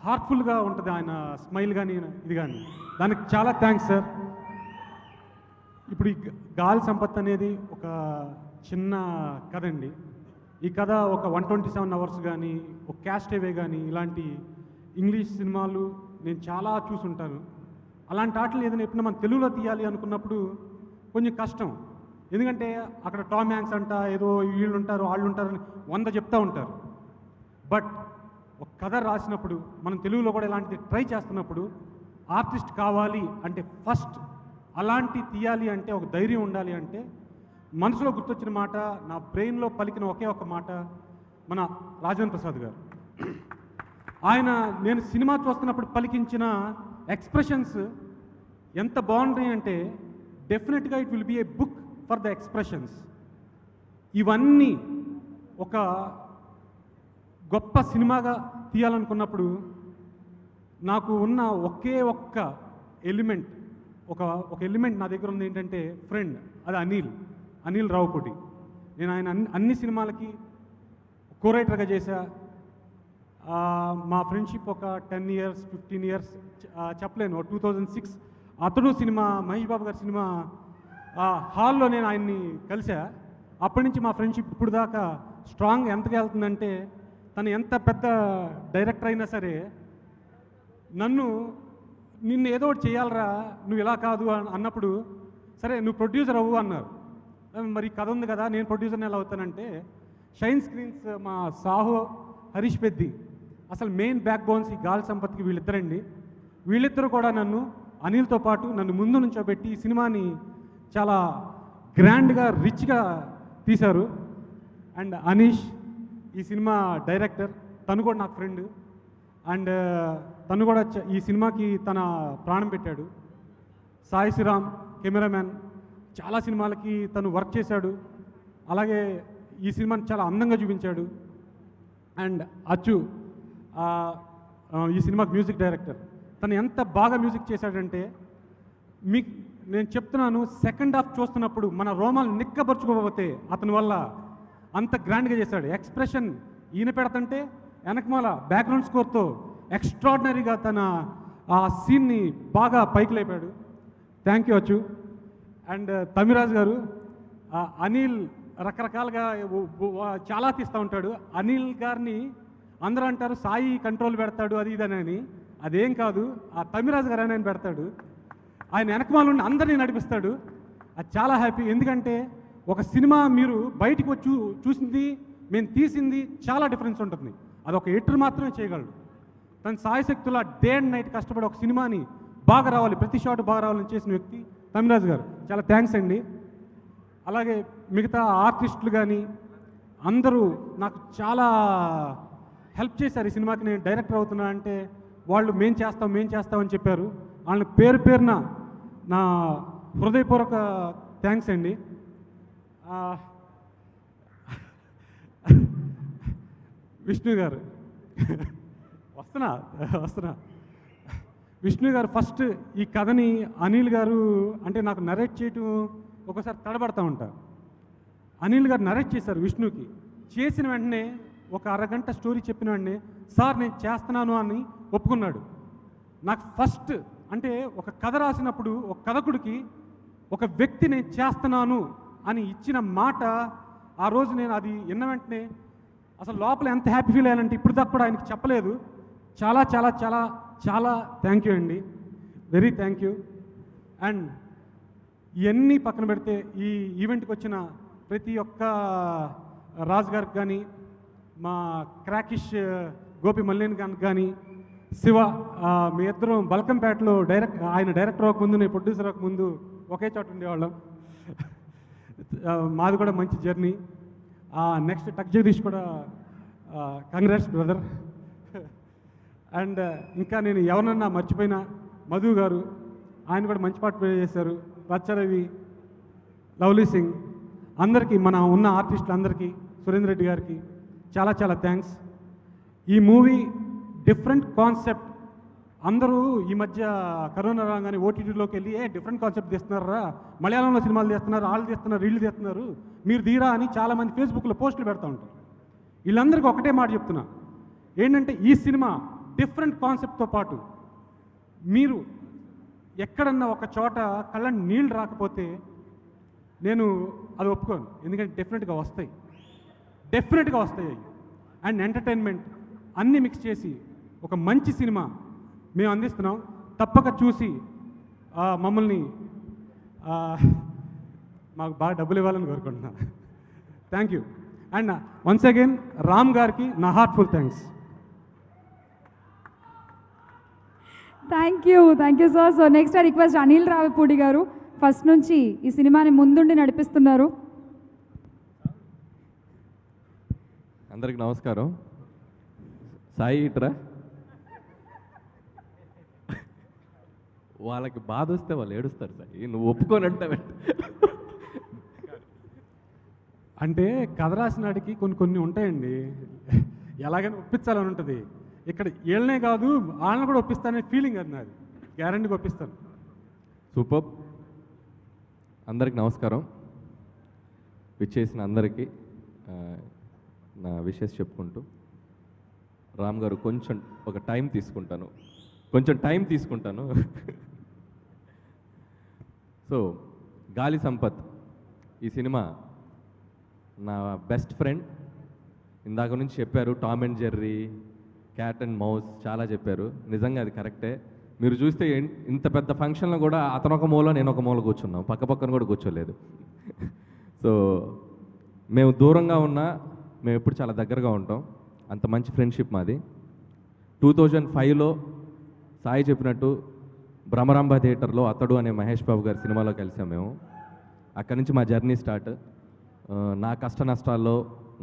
హార్ట్ఫుల్గా ఉంటుంది ఆయన స్మైల్ కానీ ఇది కానీ. దానికి చాలా థ్యాంక్స్ సార్. ఇప్పుడు ఈ గాలి సంపత్ అనేది ఒక చిన్న కథ అండి. ఈ కథ ఒక 127 అవర్స్ కానీ, ఒక క్యాస్ట్ అవే కానీ, ఇలాంటి ఇంగ్లీష్ సినిమాలు నేను చాలా చూసుంటాను. అలాంటి ఆటలు ఏదైనా ఎప్పుడైనా మనం తెలుగులో తీయాలి అనుకున్నప్పుడు కొంచెం కష్టం. ఎందుకంటే అక్కడ టామ్ హ్యాంక్స్ అంట, ఏదో వీళ్ళు ఉంటారు వాళ్ళు ఉంటారని 100 చెప్తూ ఉంటారు. బట్ ఒక కథ రాసినప్పుడు మనం తెలుగులో కూడా ఇలాంటిది ట్రై చేస్తున్నప్పుడు ఆర్టిస్ట్ కావాలి అంటే ఫస్ట్ అలాంటి తీయాలి అంటే ఒక ధైర్యం ఉండాలి. అంటే మనసులో గుర్తొచ్చిన మాట, నా బ్రెయిన్లో పలికిన ఒకే ఒక మాట మన రాజేంద్ర ప్రసాద్ గారు. ఆయన నేను సినిమా చూస్తున్నప్పుడు పలికించిన ఎక్స్ప్రెషన్స్ ఎంత బాగుంటాయి అంటే, డెఫినెట్గా it will be A book for the expressions. ఇవన్నీ ఒక గొప్ప సినిమాగా తీయాలనుకున్నప్పుడు నాకు ఉన్న ఒకే ఒక్క ఎలిమెంట్, ఒక ఎలిమెంట్ నా దగ్గర ఉంది. ఏంటంటే ఫ్రెండ్, అది అనిల్ రావుకోటి. నేను ఆయన అన్ని సినిమాలకి కోరైటర్గా చేశా. మా ఫ్రెండ్షిప్ ఒక 10 years 15 years చెప్పలేను. 2006 అతడు సినిమా, మహేష్ బాబు గారి సినిమా హాల్లో నేను ఆయన్ని కలిసా. అప్పటి నుంచి మా ఫ్రెండ్షిప్ ఇప్పుడు దాకా స్ట్రాంగ్ ఎంతగా వెళ్తుందంటే, తను ఎంత పెద్ద డైరెక్టర్ అయినా సరే నిన్ను ఏదో ఒకటి చేయాలరా, నువ్వు ఇలా కాదు అన్నప్పుడు, సరే నువ్వు ప్రొడ్యూసర్ అవ్వు అన్నారు. మరి కథ ఉంది కదా, నేను ప్రొడ్యూసర్ని ఎలా అవుతానంటే, షైన్ స్క్రీన్స్ మా సాహు, హరీష్ పెద్ది అసలు మెయిన్ బ్యాక్ బోన్స్ ఈ గాలి సంపత్కి వీళ్ళిద్దరండి. వీళ్ళిద్దరూ కూడా అనిల్తో పాటు నన్ను ముందు నుంచోబెట్టి ఈ సినిమాని చాలా గ్రాండ్గా రిచ్గా తీశారు. అండ్ అనీష్ ఈ సినిమా డైరెక్టర్, తను కూడా నాకు ఫ్రెండ్. అండ్ తను కూడా ఈ సినిమాకి తన ప్రాణం పెట్టాడు. సాయి శ్రీరామ్ కెమెరామ్యాన్, చాలా సినిమాలకి తను వర్క్ చేశాడు. అలాగే ఈ సినిమాని చాలా అందంగా చూపించాడు. అండ్ అచ్చు ఈ సినిమాకి మ్యూజిక్ డైరెక్టర్, తను ఎంత బాగా మ్యూజిక్ చేశాడంటే, నేను చెప్తున్నాను, సెకండ్ హాఫ్ చూస్తున్నప్పుడు మన రోమాలు నిక్కబరుచుకోకపోతే అతని వల్ల అంత గ్రాండ్గా చేశాడు. ఎక్స్ప్రెషన్ ఈయన పెడతంటే వెనకమాల బ్యాక్గ్రౌండ్ స్కోర్తో ఎక్స్ట్రాడినరీగా తన ఆ సీన్ని బాగా పైకి లేపాడు. థ్యాంక్ యూ అచ్చు. అండ్ తమిరాజ్ గారు, అనిల్ రకరకాలుగా చాలా తీస్తూ ఉంటాడు. అనిల్ గారిని అందరూ అంటారు సాయి కంట్రోల్ పెడతాడు అది ఇదనని. అదేం కాదు, ఆ తమిరాజ్ గారు అని ఆయన పెడతాడు. ఆయన వెనకమాల నుండి అందరినీ నడిపిస్తాడు. అది చాలా హ్యాపీ. ఎందుకంటే ఒక సినిమా మీరు బయటకు వచ్చి చూసింది, మేము తీసింది చాలా డిఫరెన్స్ ఉంటుంది. అది ఒక ఎడిటర్ మాత్రమే చేయగలడు. తన సాయశక్తుల డే అండ్ నైట్ కష్టపడి ఒక సినిమాని బాగా రావాలి, ప్రతి షాట్ బాగా రావాలని చేసిన వ్యక్తి తమిరాజ్ గారు. చాలా థ్యాంక్స్ అండి. అలాగే మిగతా ఆర్టిస్టులు కానీ అందరూ నాకు చాలా హెల్ప్ చేశారు. ఈ సినిమాకి నేను డైరెక్టర్ అవుతున్నా అంటే వాళ్ళు మేం చేస్తామని చెప్పారు. వాళ్ళని పేరు పేరున నా హృదయపూర్వక థ్యాంక్స్ అండి. విష్ణు గారు వస్తున్నా విష్ణు గారు ఫస్ట్ ఈ కథని అనిల్ గారు అంటే నాకు నరేట్ చేయటం ఒకసారి తడబడతా ఉంటా. అనిల్ గారు నరేట్ చేశారు విష్ణుకి. చేసిన వెంటనే ఒక అరగంట స్టోరీ చెప్పిన వెంటనే సార్ నేను చేస్తున్నాను అని ఒప్పుకున్నాడు. నాకు ఫస్ట్ అంటే ఒక కథ రాసినప్పుడు ఒక కథకుడికి ఒక వ్యక్తి నేను చేస్తున్నాను అని ఇచ్చిన మాట ఆ రోజు నేను అది విన్న వెంటనే అసలు లోపల ఎంత హ్యాపీ ఫీల్ అయ్యానంటే ఇప్పుడు దాకా కూడా ఆయనకి చెప్పలేదు. చాలా చాలా చాలా చాలా థ్యాంక్ యూ అండి, వెరీ థ్యాంక్ యూ. అండ్ ఇవన్నీ పక్కన పెడితే ఈ ఈవెంట్కి వచ్చిన ప్రతి ఒక్క రాజు గారికి కానీ, మా క్రాకిష్ గోపి మల్లేని గారికి కానీ, శివ, మీ ఇద్దరం బల్కంపేటలో ఆయన డైరెక్టర్ అవ్వకముందు నేను ప్రొడ్యూసర్ అవ్వకముందు ఒకే చోట ఉండేవాళ్ళం. మాది కూడా మంచి జర్నీ. నెక్స్ట్ టక్ జగదీష్ కూడా కంగ్రాట్స్ బ్రదర్. అండ్ ఇంకా నేను ఎవరన్నా మర్చిపోయినా మధు గారు, ఆయన కూడా మంచి పాట ప్లే చేశారు. రచ్చరవి, లవ్లీ సింగ్, అందరికీ మన ఉన్న ఆర్టిస్టులందరికీ, సురేంద్ర రెడ్డి గారికి చాలా చాలా థ్యాంక్స్. ఈ మూవీ డిఫరెంట్ కాన్సెప్ట్. అందరూ ఈ మధ్య కరోనా రాగానే ఓటీటీలోకి వెళ్ళి డిఫరెంట్ కాన్సెప్ట్ తీస్తున్నారా, మలయాళంలో సినిమాలు తీస్తున్నారు, వాళ్ళు తీస్తున్నారు, వీళ్ళు తీస్తున్నారు, మీరు తీరా అని చాలామంది ఫేస్బుక్లో పోస్టులు పెడతా ఉంటారు. వీళ్ళందరికీ ఒకటే మాట చెప్తున్నా, ఏంటంటే ఈ సినిమా డిఫరెంట్ కాన్సెప్ట్తో పాటు మీరు ఎక్కడన్నా ఒక చోట కళ్ళ నీళ్ళు రాకపోతే నేను అది ఒప్పుకోను. ఎందుకంటే డెఫినెట్గా వస్తాయి. అండ్ ఎంటర్టైన్మెంట్ అన్నీ మిక్స్ చేసి ఒక మంచి సినిమా మేము అందిస్తున్నాం. తప్పక చూసి మమ్మల్ని మాకు బాగా డబ్బులు ఇవ్వాలని కోరుకుంటున్నాను. Thank you. And once again Ram గారికి నా heartful thanks. Thank you sir. So next I request Anil Ravipudi గారు, ఫస్ట్ నుంచి ఈ సినిమాని ముందుండి నడిపిస్తున్నారు. అందరికి నమస్కారం. సాయి ఇట్రా, వాళ్ళకి బాధ వస్తే వాళ్ళు ఏడుస్తారు సాయి, నువ్వు ఒప్పుకోనంటే. అంటే కథ రాసినాడికి కొన్ని ఉంటాయండి, ఎలాగైనా ఒప్పించాలని ఉంటుంది. ఇక్కడ వీళ్ళనే కాదు వాళ్ళని కూడా ఒప్పిస్తానే ఫీలింగ్ అది నాది, గ్యారంటీగా ఒప్పిస్తాను. సూపర్. అందరికి నమస్కారం. విచ్చేసిన అందరికీ నా విషెస్ చెప్పుకుంటూ, రామ్ గారు కొంచెం టైం తీసుకుంటాను. సో గాలి సంపత్ ఈ సినిమా నా బెస్ట్ ఫ్రెండ్. ఇందాక నుంచి చెప్పారు Tom and Jerry, cat and mouse చాలా చెప్పారు. నిజంగా అది కరెక్టే. మీరు చూస్తే ఇంత పెద్ద ఫంక్షన్లో కూడా అతను ఒక మూల నేను ఒక మూల కూర్చున్నాం, పక్కన కూడా కూర్చోలేదు. సో మేము దూరంగా ఉన్నా మేము ఎప్పుడు చాలా దగ్గరగా ఉంటాం, అంత మంచి ఫ్రెండ్షిప్ మాది. 2005లో సాయి చెప్పినట్టు భ్రమరాంబ థియేటర్లో అతడు అనే మహేష్ బాబు గారి సినిమాలో కలిసాం మేము. అక్కడి నుంచి మా జర్నీ స్టార్ట్. నా కష్ట నష్టాల్లో,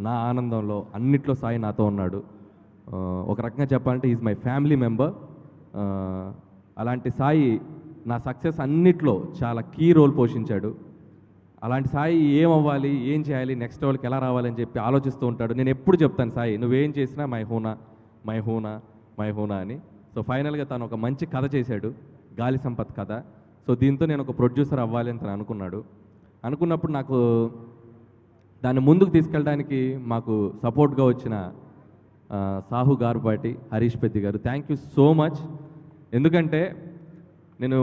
నా ఆనందంలో అన్నిట్లో సాయి నాతో ఉన్నాడు. ఒక రకంగా చెప్పాలంటే ఈజ్ మై ఫ్యామిలీ మెంబర్. అలాంటి సాయి నా సక్సెస్ అన్నిట్లో చాలా కీ రోల్ పోషించాడు. అలాంటి సాయి ఏం అవ్వాలి, ఏం చేయాలి, నెక్స్ట్ వాళ్ళకి ఎలా రావాలని చెప్పి ఆలోచిస్తూ ఉంటాడు. నేను ఎప్పుడు చెప్తాను సాయి నువ్వేం చేసినా మై హూనా అని. సో ఫైనల్గా తను ఒక మంచి కథ చేశాడు, గాలి సంపత్ కథ. సో దీంతో నేను ఒక ప్రొడ్యూసర్ అవ్వాలి అని తను అనుకున్నప్పుడు నాకు దాన్ని ముందుకు తీసుకెళ్ళడానికి మాకు సపోర్ట్గా వచ్చిన సాహు గారుపాటి, హరీష్ పెద్ది గారు, థ్యాంక్ యూ సో మచ్. ఎందుకంటే నేను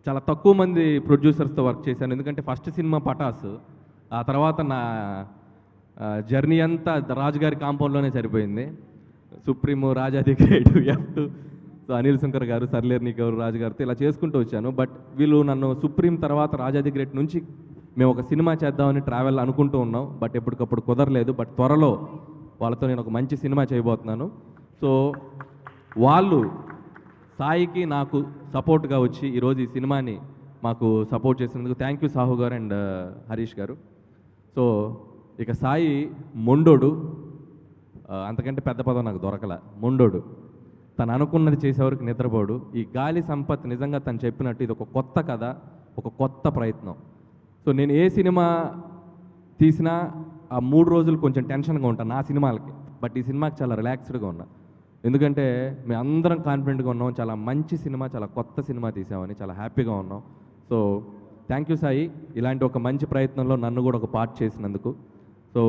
చాలా తక్కువ మంది ప్రొడ్యూసర్స్తో వర్క్ చేశాను. ఎందుకంటే ఫస్ట్ సినిమా పటాస్, ఆ తర్వాత నా జర్నీ అంతా రాజుగారి కాంపౌండ్లోనే సరిపోయింది. సుప్రీము, రాజాది great, F2, so Anil Shankar గారు, సర్లేర్ని గారు, రాజు గారితో ఇలా చేసుకుంటూ వచ్చాను. బట్ వీళ్ళు నన్ను సుప్రీం తర్వాత రాజాది గ్రేట్ నుంచి మేము ఒక సినిమా చేద్దామని ట్రావెల్ అనుకుంటూ ఉన్నాం. బట్ ఎప్పటికప్పుడు కుదరలేదు. బట్ త్వరలో వాళ్ళతో నేను ఒక మంచి సినిమా చేయబోతున్నాను. సో వాళ్ళు సాయికి నాకు సపోర్ట్గా వచ్చి ఈరోజు ఈ సినిమాని మాకు సపోర్ట్ చేసినందుకు థ్యాంక్ యూ సాహు గారు అండ్ హరీష్ గారు. సో ఇక సాయి మొండోడు, అంతకంటే పెద్ద పదం నాకు దొరకల. మొండోడు, తను అనుకున్నది చేసేవరకు నిద్రపోడు. ఈ గాలి సంపత్ నిజంగా తను చెప్పినట్టు ఇది ఒక కొత్త కథ, ఒక కొత్త ప్రయత్నం. సో నేను ఏ సినిమా తీసినా ఆ 3 రోజులు కొంచెం టెన్షన్గా ఉంటాను నా సినిమాలకి. బట్ ఈ సినిమాకి చాలా రిలాక్స్డ్గా ఉన్నా. ఎందుకంటే మేము అందరం కాన్ఫిడెంట్గా ఉన్నాం, చాలా మంచి సినిమా, చాలా కొత్త సినిమా తీసామని చాలా హ్యాపీగా ఉన్నాం. సో థ్యాంక్ యూ సాయి, ఇలాంటి ఒక మంచి ప్రయత్నంలో నన్ను కూడా ఒక పార్ట్ చేసినందుకు. సో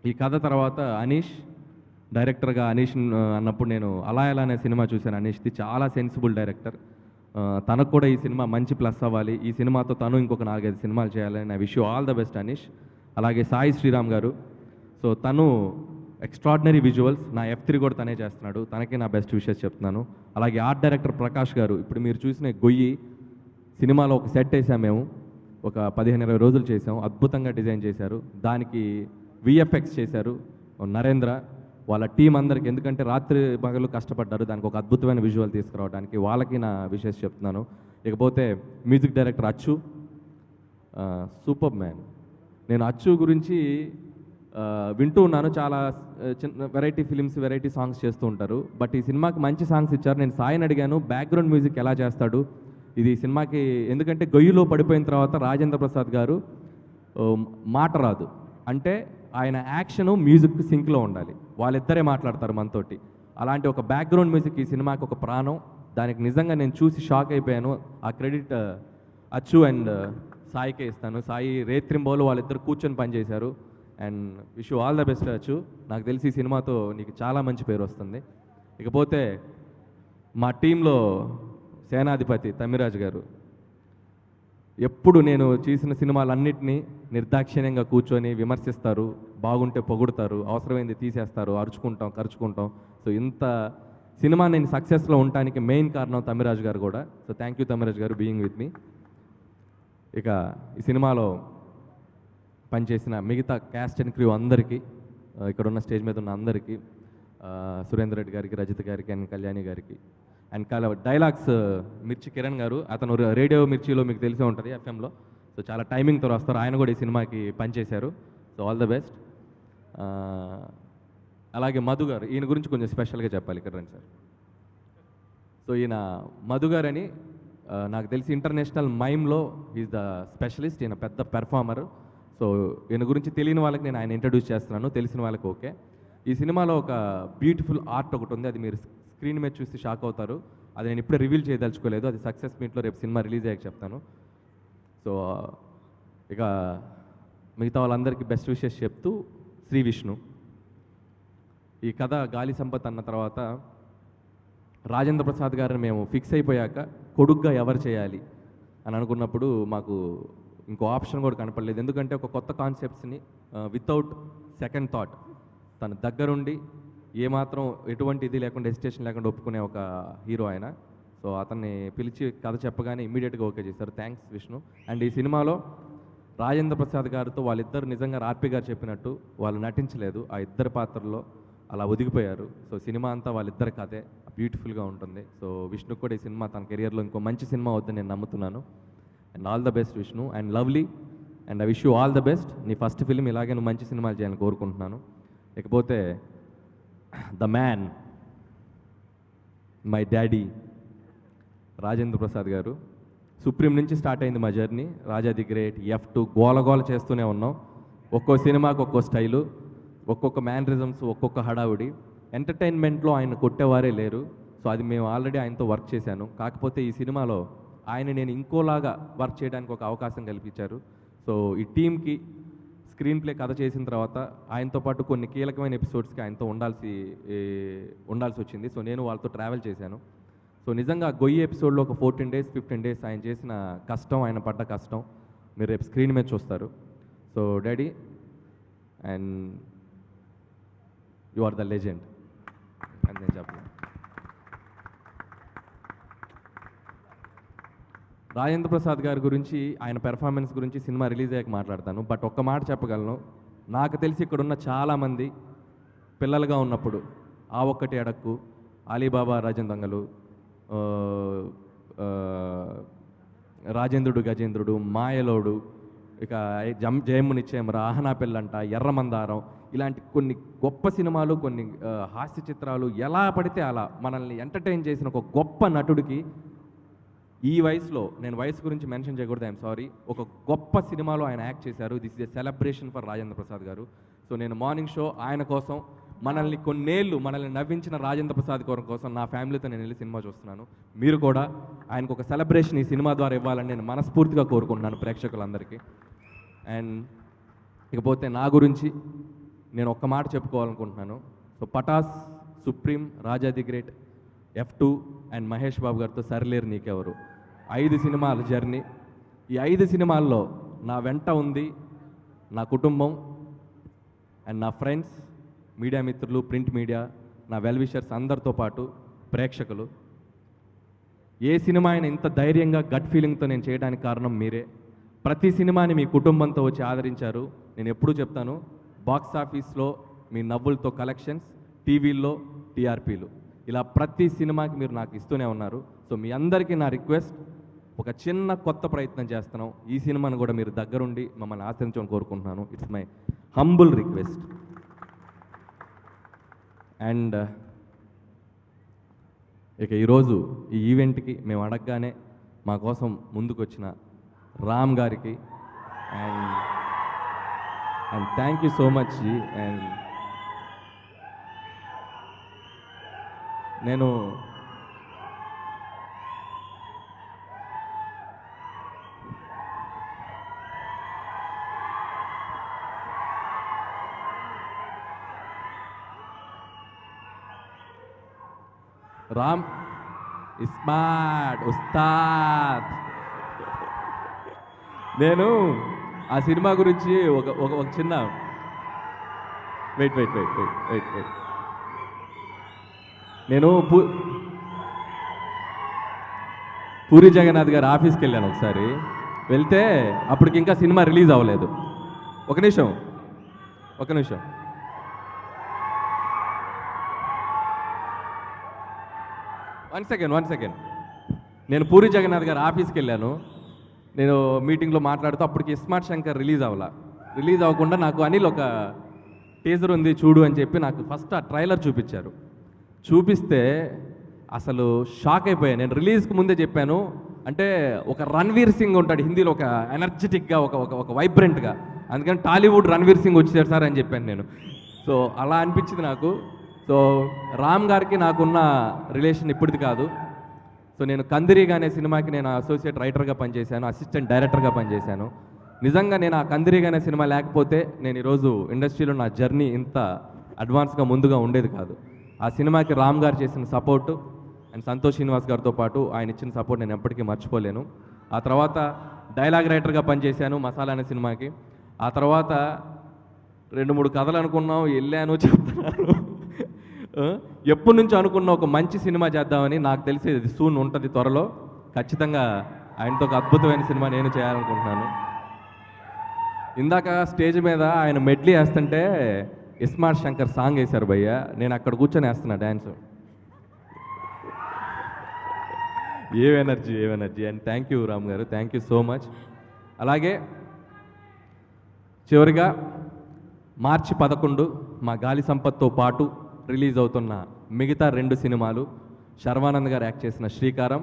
ఈ కథ తర్వాత అనీష్ డైరెక్టర్గా అనీష్ అన్నప్పుడు నేను అలా ఎలా అనే సినిమా చూశాను. అనీష్ది చాలా సెన్సిబుల్ డైరెక్టర్, తనకు కూడా ఈ సినిమా మంచి ప్లస్ అవ్వాలి, ఈ సినిమాతో తను ఇంకొక 4-5 సినిమాలు చేయాలని I wish you all the best Anish. అలాగే సాయి శ్రీరామ్ గారు, సో తను ఎక్స్ట్రాడినరీ విజువల్స్, నా F3 కూడా తనే చేస్తున్నాడు, తనకి నా బెస్ట్ విషెస్ చెప్తున్నాను. అలాగే ఆర్ట్ డైరెక్టర్ ప్రకాష్ గారు, ఇప్పుడు మీరు చూసిన గొయ్యి సినిమాలో ఒక సెట్ వేసాం మేము, ఒక 15-20 రోజులు చేసాం, అద్భుతంగా డిజైన్ చేశారు. దానికి VFX చేశారు నరేంద్ర, వాళ్ళ టీం అందరికి, ఎందుకంటే రాత్రి పగలు కష్టపడ్డారు దానికి ఒక అద్భుతమైన విజువల్ తీసుకురావడానికి, వాళ్ళకి నా విషెస్ చెప్తున్నాను. ఇకపోతే మ్యూజిక్ డైరెక్టర్ అచ్చు, సూపర్ మ్యాన్. నేను అచ్చు గురించి వింటూ ఉన్నాను, చాలా చిన్న వెరైటీ ఫిలిమ్స్, వెరైటీ సాంగ్స్ చేస్తూ ఉంటారు, బట్ ఈ సినిమాకి మంచి సాంగ్స్ ఇచ్చారు. నేను సాయిని అడిగాను బ్యాక్గ్రౌండ్ మ్యూజిక్ ఎలా చేస్తాడు ఇది సినిమాకి, ఎందుకంటే గొయ్యిలో పడిపోయిన తర్వాత రాజేంద్ర ప్రసాద్ గారు మాట రాదు, అంటే ఆయన యాక్షను మ్యూజిక్ సింక్లో ఉండాలి, వాళ్ళిద్దరే మాట్లాడతారు మనతోటి. అలాంటి ఒక బ్యాక్గ్రౌండ్ మ్యూజిక్ ఈ సినిమాకి ఒక ప్రాణం, దానికి నిజంగా నేను చూసి షాక్ అయిపోయాను. ఆ క్రెడిట్ అచ్చు అండ్ సాయికే ఇస్తాను. సాయి రేత్రింబోలు వాళ్ళిద్దరు కూర్చొని పనిచేశారు. And wish you all the best అచ్చు, నాకు తెలిసి ఈ సినిమాతో నీకు చాలా మంచి పేరు వస్తుంది. ఇకపోతే మా టీంలో సేనాధిపతి తమ్మిరాజు గారు, ఎప్పుడు నేను చేసిన సినిమాలన్నింటినీ నిర్దాక్షిణ్యంగా కూర్చొని విమర్శిస్తారు, బాగుంటే పొగుడుతారు, అవసరమైంది తీసేస్తారు, అరుచుకుంటాం ఖర్చుకుంటాం. సో ఇంత సినిమా నేను సక్సెస్లో ఉండటానికి మెయిన్ కారణం తమ్మిరాజు గారు కూడా. సో థ్యాంక్ యూ తమ్మిరాజు గారు బీయింగ్ విత్ మీ. ఇక ఈ సినిమాలో పనిచేసిన మిగతా క్యాస్ట్ అండ్ క్రూ అందరికీ, ఇక్కడ ఉన్న స్టేజ్ మీద ఉన్న అందరికీ, సురేందర్ రెడ్డి గారికి, రజిత్ గారికి అండ్ కళ్యాణి గారికి, అండ్ డైలాగ్స్ మిర్చి కిరణ్ గారు, అతను రేడియో మిర్చిలో మీకు తెలిసే ఉంటుంది FMలో, సో చాలా టైమింగ్తో వస్తారు, ఆయన కూడా ఈ సినిమాకి పనిచేశారు. So all the best. అలాగే మధు గారు, ఈయన గురించి కొంచెం స్పెషల్గా చెప్పాలి, ఇక్కడ రండి సార్. సో ఈయన మధు గారు అని నాకు తెలిసి ఇంటర్నేషనల్ మైమ్లో ఈజ్ ద స్పెషలిస్ట్, ఈయన పెద్ద పెర్ఫార్మర్. సో ఈయన గురించి తెలియని వాళ్ళకి నేను ఆయన ఇంట్రడ్యూస్ చేస్తున్నాను, తెలిసిన వాళ్ళకి ఓకే. ఈ సినిమాలో ఒక బ్యూటిఫుల్ ఆర్ట్ ఒకటి ఉంది, అది మీరు స్క్రీన్ మీద చూసి షాక్ అవుతారు. అది నేను ఇప్పుడే రివీల్ చేయదలుచుకోలేదు, అది సక్సెస్ మీట్లో రేపు సినిమా రిలీజ్ అయ్యాక చెప్తాను. సో ఇక మిగతా వాళ్ళందరికీ బెస్ట్ విషెస్ చెప్తూ, శ్రీ విష్ణు. ఈ కథ గాలి సంపత్ అన్న తర్వాత రాజేంద్ర ప్రసాద్ గారిని మేము ఫిక్స్ అయిపోయాక కొడుగ్గా ఎవరు చేయాలి అని అనుకున్నప్పుడు మాకు ఇంకో ఆప్షన్ కూడా కనపడలేదు. ఎందుకంటే ఒక కొత్త కాన్సెప్ట్స్ని వితౌట్ సెకండ్ థాట్ తన దగ్గరుండి ఏమాత్రం ఎటువంటి ఇది లేకుండా హెసిటేషన్ లేకుండా ఒప్పుకునే ఒక హీరో ఆయన. సో అతన్ని పిలిచి కథ చెప్పగానే ఇమ్మీడియట్గా ఓకే చేశారు. థ్యాంక్స్ విష్ణు. అండ్ ఈ సినిమాలో రాజేంద్ర ప్రసాద్ గారితో వాళ్ళిద్దరు నిజంగా ఆర్పి గారు చెప్పినట్టు వాళ్ళు నటించలేదు, ఆ ఇద్దరు పాత్రల్లో అలా ఒదిగిపోయారు. సో సినిమా అంతా వాళ్ళిద్దరి కథే బ్యూటిఫుల్గా ఉంటుంది. సో విష్ణు కూడా ఈ సినిమా తన కెరియర్లో ఇంకో మంచి సినిమా అవుతుందని నేను నమ్ముతున్నాను. And all the best Vishnu and lovely, and I wish you all the best. నీ ఫస్ట్ ఫిలిం ఇలాగే నువ్వు మంచి సినిమాలు చేయాలని కోరుకుంటున్నాను. ఇకపోతే the man, my daddy Rajendra Prasad గారు. సుప్రీం నుంచి స్టార్ట్ అయింది మా journey, Raja the Great, F2 గోలగోల చేస్తూనే ఉన్నాం. ఒక్కో సినిమాకి ఒక్కో స్టైలు, ఒక్కొక్క మ్యానరిజమ్స్, ఒక్కొక్క హడావుడి. ఎంటర్టైన్మెంట్లో ఆయన కొట్టేవారే లేరు. సో అది మేము ఆల్రెడీ ఆయనతో వర్క్ చేశాను. కాకపోతే ఈ సినిమాలో ఆయన నేను ఇంకోలాగా వర్క్ చేయడానికి ఒక అవకాశం కల్పించారు. సో ఈ టీంకి స్క్రీన్ ప్లే కథ చేసిన తర్వాత ఆయనతో పాటు కొన్ని కీలకమైన ఎపిసోడ్స్కి ఆయనతో ఉండాల్సి వచ్చింది. సో నేను వాళ్ళతో ట్రావెల్ చేశాను. సో నిజంగా గొయ్యి ఎపిసోడ్లో ఒక 14 days 15 days ఆయన చేసిన కష్టం, ఆయన పడ్డ కష్టం మీరు రేపు స్క్రీన్ మీద చూస్తారు. So daddy, and you are the legend అని నేను చెప్పాను. రాజేంద్ర ప్రసాద్ గారి గురించి, ఆయన పెర్ఫార్మెన్స్ గురించి సినిమా రిలీజ్ అయ్యాక మాట్లాడతాను. బట్ ఒక్క మాట చెప్పగలను, నాకు తెలిసి ఇక్కడున్న చాలామంది పిల్లలుగా ఉన్నప్పుడు ఆ ఒక్కటి అడక్కు, అలీబాబా రాజన్ దొంగలు, రాజేంద్రుడు గజేంద్రుడు, మాయలోడు, ఇక జయమునిశ్చయం, ఆహనా పెళ్ళంట, ఎర్రమందారం, ఇలాంటి కొన్ని గొప్ప సినిమాలు, కొన్ని హాస్య చిత్రాలు, ఎలా పడితే అలా మనల్ని ఎంటర్టైన్ చేసిన ఒక గొప్ప నటుడికి ఈ వయసులో, నేను వయసు గురించి మెన్షన్ చేయకూడదు, ఐఎమ్ సారీ, ఒక గొప్ప సినిమాలో ఆయన యాక్ట్ చేశారు. This is a celebration for Rajendra Prasad గారు. సో నేను మార్నింగ్ షో ఆయన కోసం మనల్ని కొన్నేళ్ళు మనల్ని నవ్వించిన రాజేంద్ర ప్రసాద్ కోసం నా ఫ్యామిలీతో నేను వెళ్ళి సినిమా చూస్తున్నాను. మీరు కూడా ఆయనకు ఒక సెలబ్రేషన్ ఈ సినిమా ద్వారా ఇవ్వాలని నేను మనస్ఫూర్తిగా కోరుకుంటున్నాను ప్రేక్షకులందరికీ. అండ్ ఇకపోతే నా గురించి నేను ఒక్క మాట చెప్పుకోవాలనుకుంటున్నాను. So Pataas, Supreme, Raja the Great, F2 and Mahesh Babu గారితో సరిలేరు నీకెవరు 5 సినిమాల జర్నీ. ఈ 5 సినిమాల్లో నా వెంట ఉంది నా కుటుంబం అండ్ నా ఫ్రెండ్స్, మీడియా మిత్రులు, ప్రింట్ మీడియా, నా వెల్ విషర్స్ అందరితో పాటు ప్రేక్షకులు. ఏ సినిమా అయినా ఇంత ధైర్యంగా గట్ ఫీలింగ్తో నేను చేయడానికి కారణం మీరే. ప్రతి సినిమాని మీ కుటుంబంతో వచ్చి ఆదరించారు. నేను ఎప్పుడూ చెప్తాను, బాక్స్ ఆఫీస్లో మీ నవ్వులతో కలెక్షన్స్, టీవీల్లో టీఆర్పీలు, ఇలా ప్రతి సినిమాకి మీరు నాకు ఇస్తూనే ఉన్నారు. సో మీ అందరికీ నా రిక్వెస్ట్, ఒక చిన్న కొత్త ప్రయత్నం చేస్తున్నాం. ఈ సినిమాను కూడా మీరు దగ్గరుండి మమ్మల్ని ఆశ్రయించమని కోరుకుంటున్నాను. It's my humble request. And ఇక ఈరోజు ఈ ఈవెంట్కి మేము అడగగానే మా కోసం ముందుకు వచ్చిన రామ్ గారికి and thank you so much. And నేను రామ్ ఇస్మార్ట్ ఉస్తాద్, నేను ఆ సినిమా గురించి ఒక చిన్న వెయిట్ నేను పూరి జగన్నాథ్ గారి ఆఫీస్కి వెళ్ళాను ఒకసారి. వెళ్తే అప్పటికి ఇంకా సినిమా రిలీజ్ అవ్వలేదు. ఒక నిమిషం వన్ సెకండ్. నేను పూరి జగన్నాథ్ గారి ఆఫీస్కి వెళ్ళాను. నేను మీటింగ్లో మాట్లాడుతూ అప్పటికి ఇస్మార్ట్ శంకర్ రిలీజ్ అవ్వకుండా నాకు అనిల్ ఒక టీజర్ ఉంది చూడు అని చెప్పి నాకు ఫస్ట్ ఆ ట్రైలర్ చూపిస్తే అసలు షాక్ అయిపోయాను. నేను రిలీజ్కి ముందే చెప్పాను, అంటే ఒక రణ్వీర్ సింగ్ ఉంటాడు హిందీలో, ఒక ఎనర్జెటిక్గా ఒక వైబ్రెంట్గా, అందుకని టాలీవుడ్ రణ్వీర్ సింగ్ వచ్చాడు సార్ అని చెప్పాను నేను. సో అలా అనిపించింది నాకు. సో రామ్ గారికి నాకున్న రిలేషన్ ఇప్పటిది కాదు. సో నేను కందిరీగా అనే సినిమాకి నేను అసోసియేట్ రైటర్గా పనిచేశాను, అసిస్టెంట్ డైరెక్టర్గా పనిచేశాను. నిజంగా నేను ఆ కందిరీగా అనే సినిమా లేకపోతే నేను ఈరోజు ఇండస్ట్రీలో నా జర్నీ ఇంత అడ్వాన్స్గా ముందుగా ఉండేది కాదు. ఆ సినిమాకి రామ్ గారు చేసిన సపోర్టు అండ్ సంతోష్ శ్రీనివాస్ గారితో పాటు ఆయన ఇచ్చిన సపోర్ట్ నేను ఎప్పటికీ మర్చిపోలేను. ఆ తర్వాత డైలాగ్ రైటర్గా పనిచేశాను మసాలా అనే సినిమాకి. ఆ తర్వాత 2-3 కథలు అనుకున్నాం, వెళ్ళాను, చెప్తున్నాను. ఎప్పటి నుంచి అనుకున్న ఒక మంచి సినిమా చేద్దామని, నాకు తెలిసి ఇది సూన్ ఉంటుంది త్వరలో. ఖచ్చితంగా ఆయనతో ఒక అద్భుతమైన సినిమా నేను చేయాలనుకుంటున్నాను. ఇందాక స్టేజ్ మీద ఆయన మెడ్లీ వేస్తుంటే ఇస్మార్ట్ శంకర్ సాంగ్ వేశారు భయ్య, నేను అక్కడ కూర్చొని వేస్తున్నా డ్యాన్స్. ఏం energy and thank you Ram గారు, థ్యాంక్ యూ సో మచ్. అలాగే చివరిగా మార్చి 11 మా గాలి సంపత్తో పాటు రిలీజ్ అవుతున్న మిగతా 2 సినిమాలు, శర్వానంద్ గారు యాక్ట్ చేసిన శ్రీకారం,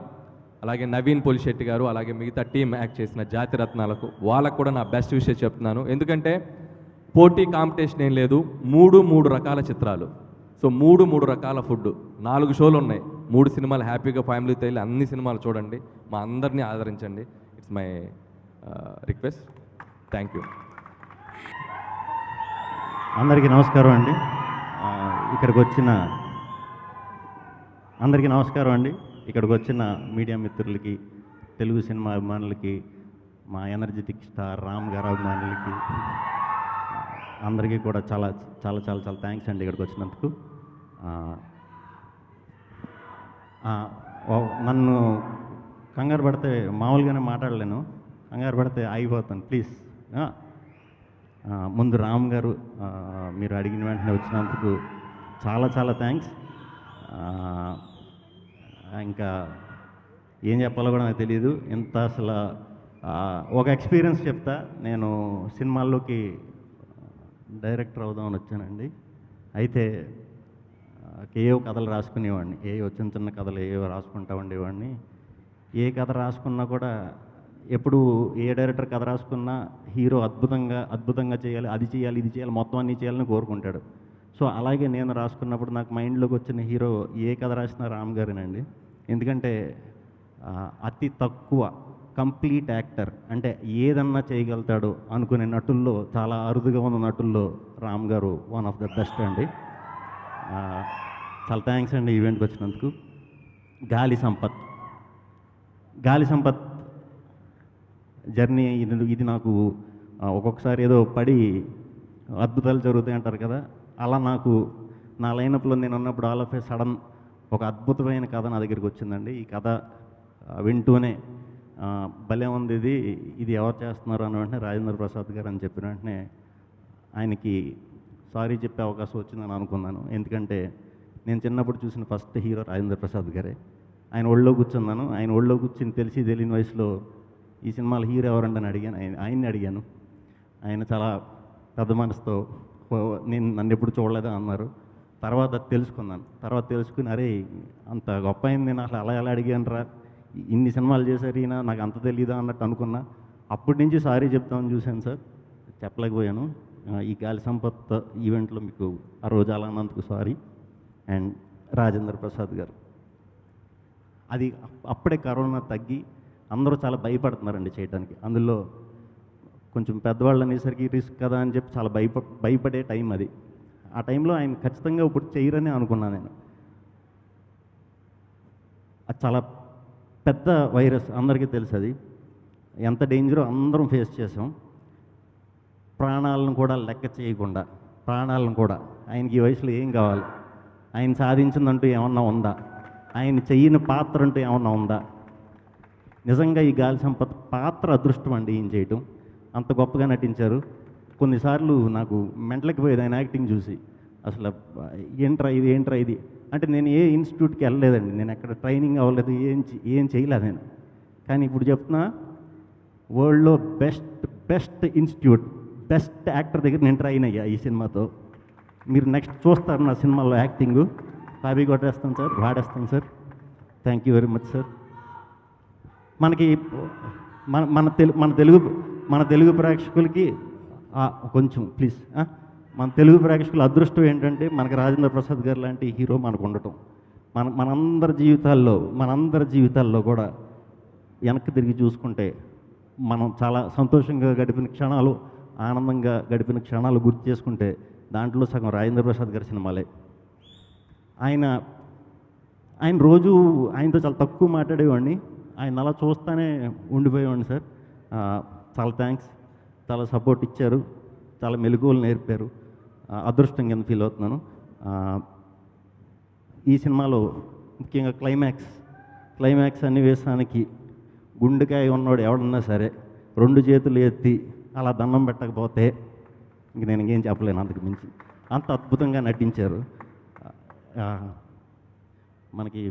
అలాగే నవీన్ పోలిశెట్టి గారు, అలాగే మిగతా టీం యాక్ట్ చేసిన జాతిరత్నాలకు, వాళ్ళకు కూడా నా బెస్ట్ విషయం చెప్తున్నాను. ఎందుకంటే పోటీ కాంపిటీషన్ ఏం లేదు, 3 రకాల చిత్రాలు. సో 3 రకాల ఫుడ్, 4 షోలు ఉన్నాయి, 3 సినిమాలు హ్యాపీగా ఫ్యామిలీతో వెళ్ళి అన్ని సినిమాలు చూడండి, మా అందరినీ ఆదరించండి. It's my request. Thank you. అందరికీ నమస్కారం అండి. ఇక్కడికి వచ్చిన అందరికీ నమస్కారం అండి. ఇక్కడికి వచ్చిన మీడియా మిత్రులకి, తెలుగు సినిమా అభిమానులకి, మా ఎనర్జెటిక్ స్టార్ రామ్ గారు అభిమానులకి అందరికీ కూడా చాలా చాలా చాలా చాలా థ్యాంక్స్ అండి ఇక్కడికి వచ్చినందుకు. నన్ను కంగారు పడితే మామూలుగానే మాట్లాడలేను, కంగారు పడితే ఆగిపోతాను ప్లీజ్. ముందు రామ్ గారు మీరు అడిగిన వెంటనే వచ్చినందుకు చాలా చాలా థ్యాంక్స్. ఇంకా ఏం చెప్పాలో కూడా నాకు తెలియదు. ఇంత అసలు ఒక ఎక్స్పీరియన్స్ చెప్తా. నేను సినిమాల్లోకి డైరెక్టర్ అవుదామని వచ్చానండి. అయితే ఏవో కథలు రాసుకునేవాడిని, ఏవో చిన్న చిన్న కథలు ఏవో రాసుకుంటా ఉండేవాడిని. ఏ కథ రాసుకున్నా కూడా ఎప్పుడు ఏ డైరెక్టర్ కథ రాసుకున్నా హీరో అద్భుతంగా చేయాలి, అది చేయాలి, ఇది చేయాలి, మొత్తం అన్నీ చేయాలని కోరుకుంటాడు. సో అలాగే నేను రాసుకున్నప్పుడు నాకు మైండ్లోకి వచ్చిన హీరో ఏ కథ రాసినా రామ్ గారేనండి. ఎందుకంటే అతి తక్కువ కంప్లీట్ యాక్టర్, అంటే ఏదన్నా చేయగలుగుతాడు అనుకునే నటుల్లో, చాలా అరుదుగా ఉన్న నటుల్లో రామ్ గారు వన్ ఆఫ్ ద బెస్ట్ అండి. చాలా థ్యాంక్స్ అండి ఈవెంట్కి వచ్చినందుకు. గాలి సంపత్ జర్నీ ఇది నాకు ఒక్కొక్కసారి ఏదో పడి అద్భుతాలు జరుగుతాయి అంటారు కదా, అలా నాకు నా లైనప్లో నేను ఉన్నప్పుడు ఆల్ ఆఫ్ ఏ సడన్ ఒక అద్భుతమైన కథ నా దగ్గరికి వచ్చిందండి. ఈ కథ వింటూనే భలే ఉంది, ఇది ఎవరు చేస్తున్నారు అని వెంటనే రాజేంద్ర ప్రసాద్ గారు అని చెప్పిన వెంటనే ఆయనకి సారీ చెప్పే అవకాశం వచ్చిందని అనుకున్నాను. ఎందుకంటే నేను చిన్నప్పుడు చూసిన ఫస్ట్ హీరో రాజేంద్ర ప్రసాద్ గారే. ఆయన ఒళ్ళో కూర్చున్నాను, ఆయన ఒళ్ళో కూర్చుని తెలియని వయసులో ఈ సినిమాలో హీరో ఎవరంటని అడిగాను, ఆయన్ని అడిగాను. ఆయన చాలా పెద్ద మనసుతో నన్ను ఎప్పుడు చూడలేదా అన్నారు. తర్వాత తెలుసుకుని అరే అంత గొప్ప అయింది, నేను అసలు అలా అడిగాను రా, ఇన్ని సినిమాలు చేశారు ఈయన, నాకు అంత తెలీదా అన్నట్టు అనుకున్నా. అప్పటి నుంచి సారీ చెప్తామని చూశాను సార్, చెప్పలేకపోయాను. ఈ గాలి సంపత్ ఈవెంట్లో మీకు ఆ రోజు అలా అన్నందుకు సారీ. అండ్ రాజేంద్ర ప్రసాద్ గారు, అది అప్పుడే కరోనా తగ్గి అందరూ చాలా భయపడుతున్నారండి చేయడానికి. అందులో కొంచెం పెద్దవాళ్ళు అనేసరికి రిస్క్ కదా అని చెప్పి చాలా భయపడే టైం అది. ఆ టైంలో ఆయన ఖచ్చితంగా ఇప్పుడు చేయరని అనుకున్నాను నేను. అది చాలా పెద్ద వైరస్, అందరికీ తెలుసు అది ఎంత డేంజరో అందరం ఫేస్ చేసాం. ప్రాణాలను కూడా లెక్క చేయకుండా, ప్రాణాలను కూడా, ఆయనకి ఈ వయసులో ఏం కావాలి, ఆయన సాధించిందంటూ ఏమన్నా ఉందా, ఆయన చెయ్యని పాత్ర అంటూ ఏమన్నా ఉందా? నిజంగా ఈ గాలి సంపత్ పాత్ర అదృష్టం అండి ఈయన చేయటం. అంత గొప్పగా నటించారు. కొన్నిసార్లు నాకు మెంటలకి పోయేది ఆయన యాక్టింగ్ చూసి, అసలు ఏంట్రా ఇది అంటే నేను ఏ ఇన్స్టిట్యూట్కి వెళ్ళలేదండి, నేను ఎక్కడ ట్రైనింగ్ అవ్వలేదు, ఏం చేయలేదు నేను. కానీ ఇప్పుడు చెప్తున్నా, వరల్డ్లో బెస్ట్ ఇన్స్టిట్యూట్, బెస్ట్ యాక్టర్ దగ్గర నేను ట్రైన్ అయ్యా ఈ సినిమాతో. మీరు నెక్స్ట్ చూస్తారు నా సినిమాలో యాక్టింగు. కాపీ కొట్టేస్తాను సార్, వాడేస్తాను sir. Thank you very much sir. మనకి మన తెలుగు ప్రేక్షకులకి కొంచెం ప్లీజ్, మన తెలుగు ప్రేక్షకుల అదృష్టం ఏంటంటే మనకి రాజేంద్ర ప్రసాద్ గారు లాంటి హీరో మనకు ఉండటం. మనందరి జీవితాల్లో కూడా వెనక్కి తిరిగి చూసుకుంటే మనం చాలా సంతోషంగా గడిపిన క్షణాలు, ఆనందంగా గడిపిన క్షణాలు గుర్తు చేసుకుంటే దాంట్లో సగం రాజేంద్ర ప్రసాద్ గారి సినిమాలే. ఆయన రోజు ఆయనతో చాలా తక్కువ మాట్లాడేవాడిని, ఆయన అలా చూస్తూనే ఉండిపోయేవాడిని సార్. చాలా థ్యాంక్స్, చాలా సపోర్ట్ ఇచ్చారు, చాలా మెలకువలు నేర్పారు. అదృష్టం కింద ఫీల్ అవుతున్నాను. ఈ సినిమాలో ముఖ్యంగా క్లైమాక్స్ సన్నివేశానికి గుండెకాయ ఉన్నవాడు ఎవడన్నా సరే 2 చేతులు ఎత్తి అలా దండం పెట్టకపోతే ఇంక నేను ఇంకేం చెప్పలేను. అంతకు మించి అంత అద్భుతంగా నటించారు. మనకి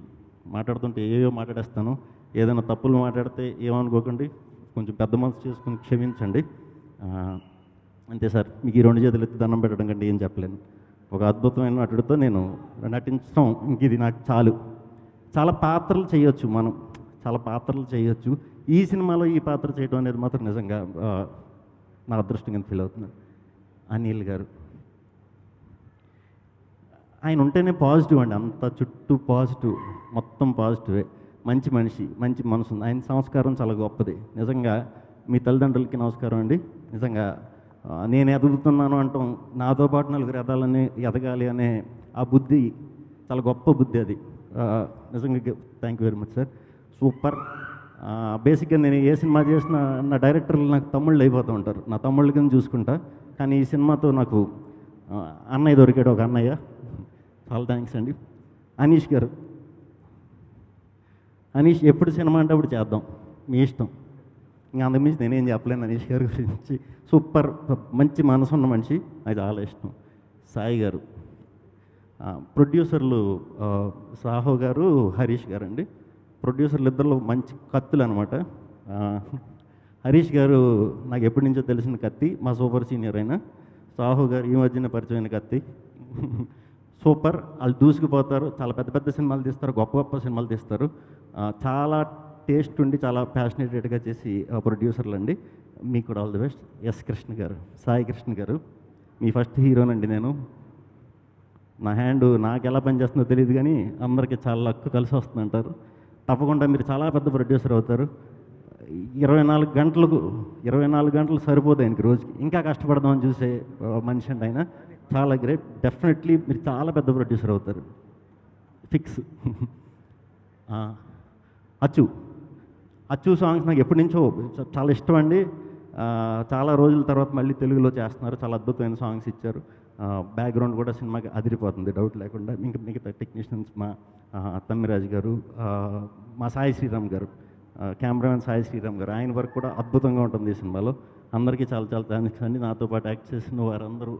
మాట్లాడుతుంటే ఏవో మాట్లాడేస్తాను, ఏదైనా తప్పులు మాట్లాడితే ఏమనుకోకండి, కొంచెం పెద్ద మనసు చేసుకుని క్షమించండి. అంతే సార్, మీకు ఈ 2 చేతులు ఎత్తి దండం పెట్టడం కంటే ఏం చెప్పలేను. ఒక అద్భుతమైన నటుడితో నేను నటించడం ఇంక ఇది నాకు చాలు. చాలా పాత్రలు చేయొచ్చు, ఈ సినిమాలో ఈ పాత్ర చేయడం అనేది మాత్రం నిజంగా నా అదృష్టంగా ఫీల్ అవుతున్నాను. అనిల్ గారు, ఆయన ఉంటేనే పాజిటివ్ అండి, అంత చుట్టూ పాజిటివ్, మొత్తం పాజిటివే. మంచి మనిషి, మంచి మనసు ఉంది. ఆయన సంస్కారం చాలా గొప్పది. నిజంగా మీ తల్లిదండ్రులకి నమస్కారం అండి. నిజంగా నేను ఎదుగుతున్నాను అంటాం, నాతో పాటు 4 ఎదగాలి అనే ఆ బుద్ధి చాలా గొప్ప బుద్ధి అది. నిజంగా thank you very much sir. Super. బేసిక్గా నేను ఏ సినిమా చేసినా నా డైరెక్టర్లు నాకు తమ్ముళ్ళు అయిపోతూ ఉంటారు, నా తమ్ముళ్ళ కింద చూసుకుంటా. కానీ ఈ సినిమాతో నాకు అన్నయ్య దొరికాడు, ఒక అన్నయ్య. చాలా థ్యాంక్స్ అండి. అనీష్ గారు, అనీష్ ఎప్పుడు సినిమా అంటే అప్పుడు చేద్దాం, మీ ఇష్టం. ఇంకా అంతకుమించి నేనేం చెప్పలేను అనీష్ గారి గురించి. సూపర్, మంచి మనసు ఉన్న మనిషి, నాకు చాలా ఇష్టం. సాయి గారు, ప్రొడ్యూసర్లు సాహో గారు, హరీష్ గారు అండి. ప్రొడ్యూసర్లు ఇద్దరు మంచి కత్తులు అనమాట. హరీష్ గారు నాకు ఎప్పటి నుంచో తెలిసిన కత్తి, మా సూపర్ సీనియర్ అయినా. సాహో గారు ఈ మధ్యన పరిచయమైన కత్తి. సూపర్, వాళ్ళు దూసుకుపోతారు, చాలా పెద్ద పెద్ద సినిమాలు తీస్తారు, గొప్ప గొప్ప సినిమాలు తీస్తారు. చాలా టేస్ట్ ఉండి చాలా ప్యాషనేటెడ్గా చేసి ప్రొడ్యూసర్లు అండి. మీకు కూడా all the best. S Krishna garu, Sai Krishna గారు, మీ ఫస్ట్ హీరోనండి నేను. నా హ్యాండ్ నాకు ఎలా పనిచేస్తుందో తెలియదు కానీ అందరికీ చాలా లక్ కలిసి వస్తుందంటారు. తప్పకుండా మీరు చాలా పెద్ద ప్రొడ్యూసర్ అవుతారు. 24 గంటలు సరిపోదు ఆయనకి రోజుకి, ఇంకా కష్టపడదామని చూసే మనిషి అండి ఆయన. చాలా గ్రేట్. డెఫినెట్లీ మీరు చాలా పెద్ద ప్రొడ్యూసర్ అవుతారు, ఫిక్స్. అచ్చు సాంగ్స్ నాకు ఎప్పటి నుంచో చాలా ఇష్టం అండి. చాలా రోజుల తర్వాత మళ్ళీ తెలుగులో చేస్తున్నారు, చాలా అద్భుతమైన సాంగ్స్ ఇచ్చారు. బ్యాక్గ్రౌండ్ కూడా సినిమాకి అదిరిపోతుంది డౌట్ లేకుండా. ఇంకా మిగతా టెక్నీషియన్స్ మా తమ్మిరాజు గారు, మా సాయి శ్రీరామ్ గారు, కెమెరామెన్ సాయి శ్రీరామ్ గారు, ఆయన వర్క్ కూడా అద్భుతంగా ఉంటుంది ఈ సినిమాలో. అందరికీ చాలా చాలా థ్యాంక్స్ అండి. నాతో పాటు యాక్ట్ చేసిన వారందరూ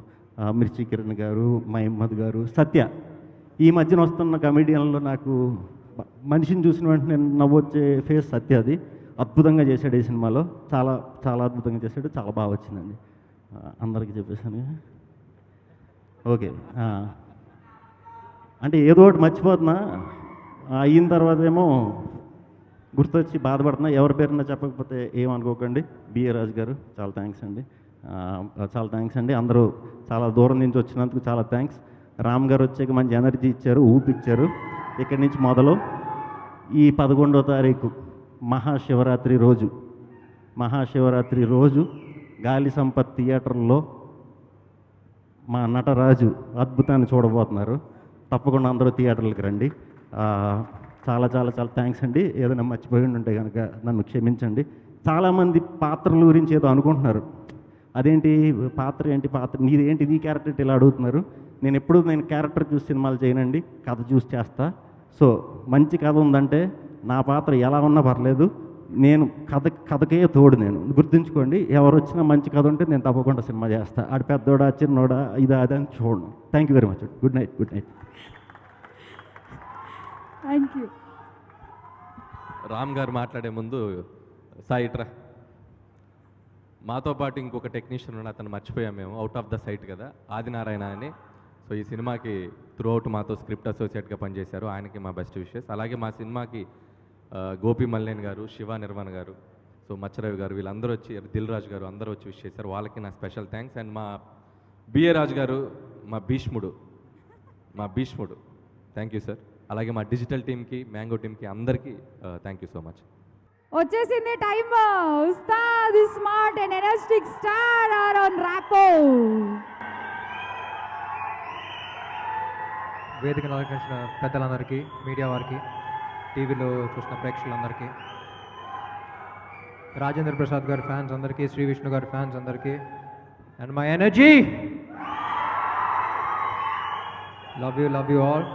మిర్చి కిరణ్ గారు, మహమ్మద్ గారు, సత్య. ఈ మధ్యన వస్తున్న కమెడియన్లో నాకు మనిషిని చూసిన వెంటనే నవ్వొచ్చే ఫేస్ సత్య. అది అద్భుతంగా చేశాడు ఈ సినిమాలో, చాలా చాలా అద్భుతంగా చేశాడు, చాలా బాగా వచ్చిందండి. అందరికీ చెప్పేసాను. ఓకే, అంటే ఏదో ఒకటి మర్చిపోతున్నా, అయిన తర్వాత ఏమో గుర్తొచ్చి బాధపడుతున్నా. ఎవరి పేరున్నా చెప్పకపోతే ఏమనుకోకండి. బిఏ రాజు గారు చాలా థ్యాంక్స్ అండి, చాలా థ్యాంక్స్ అండి. అందరూ చాలా దూరం నుంచి వచ్చినందుకు చాలా థ్యాంక్స్. రామ్ గారు వచ్చాక మంచి ఎనర్జీ ఇచ్చారు, ఊపిచ్చారు. ఇక్కడి నుంచి మొదలు ఈ 11వ తారీఖు మహాశివరాత్రి రోజు గాలి సంపత్ థియేటర్లో మా నటరాజు అద్భుతాన్ని చూడబోతున్నారు. తప్పకుండా అందరూ థియేటర్లకు రండి. చాలా చాలా చాలా థ్యాంక్స్ అండి. ఏదైనా మర్చిపోయి ఉంటే కనుక నన్ను క్షమించండి. చాలామంది పాత్రల గురించి ఏదో అనుకుంటున్నారు, అదేంటి పాత్ర ఏంటి, పాత్ర నీదేంటి, నీ క్యారెక్టర్ ఇలా అడుగుతున్నారు. నేను క్యారెక్టర్ చూసి సినిమాలు చేయనండి, కథ చూసి చేస్తా. సో మంచి కథ ఉందంటే నా పాత్ర ఎలా ఉన్నా పర్లేదు, నేను కథకే తోడు. నేను గుర్తుంచుకోండి, ఎవరు వచ్చినా మంచి కథ ఉంటే నేను తప్పకుండా సినిమా చేస్తా. ఆడు పెద్దోడా చిన్నోడా ఇదా అదని చూడను. Thank you very much. Good night. Thank you. Ram గారు మాట్లాడే ముందు సాయి ఇట్రా, మాతో పాటు ఇంకొక టెక్నీషియన్ ఉన్న అతను మర్చిపోయాం మేము, అవుట్ ఆఫ్ ద సైట్ కదా, ఆదినారాయణ అని. సో ఈ సినిమాకి త్రూ అవుట్ మాతో స్క్రిప్ట్ అసోసియేట్గా పనిచేశారు, ఆయనకి మా బెస్ట్ విషెస్. అలాగే మా సినిమాకి గోపి మల్లేన్ గారు, శివ నిర్వన్ గారు, సో మచ్చరవి గారు, వీళ్ళందరూ వచ్చి, దిల్ రాజు గారు అందరూ వచ్చి విష్ చేశారు. వాళ్ళకి నా స్పెషల్ థ్యాంక్స్. అండ్ మా బిఏ రాజు గారు, మా భీష్ముడు థ్యాంక్ యూ సార్. అలాగే మా డిజిటల్ టీమ్కి, మ్యాంగో టీమ్కి అందరికీ థ్యాంక్ యూ సో మచ్. వచ్చేసింది time. Ustad smart and energetic star our own Rapo. వేదికను అలంకరించిన పెద్దలందరికీ, మీడియా వారికి, టీవీలో చూసిన ప్రేక్షకులందరికీ, రాజేంద్ర ప్రసాద్ గారి ఫ్యాన్స్ అందరికీ, శ్రీ విష్ణు గారి ఫ్యాన్స్ అందరికీ, and my energy, love you all.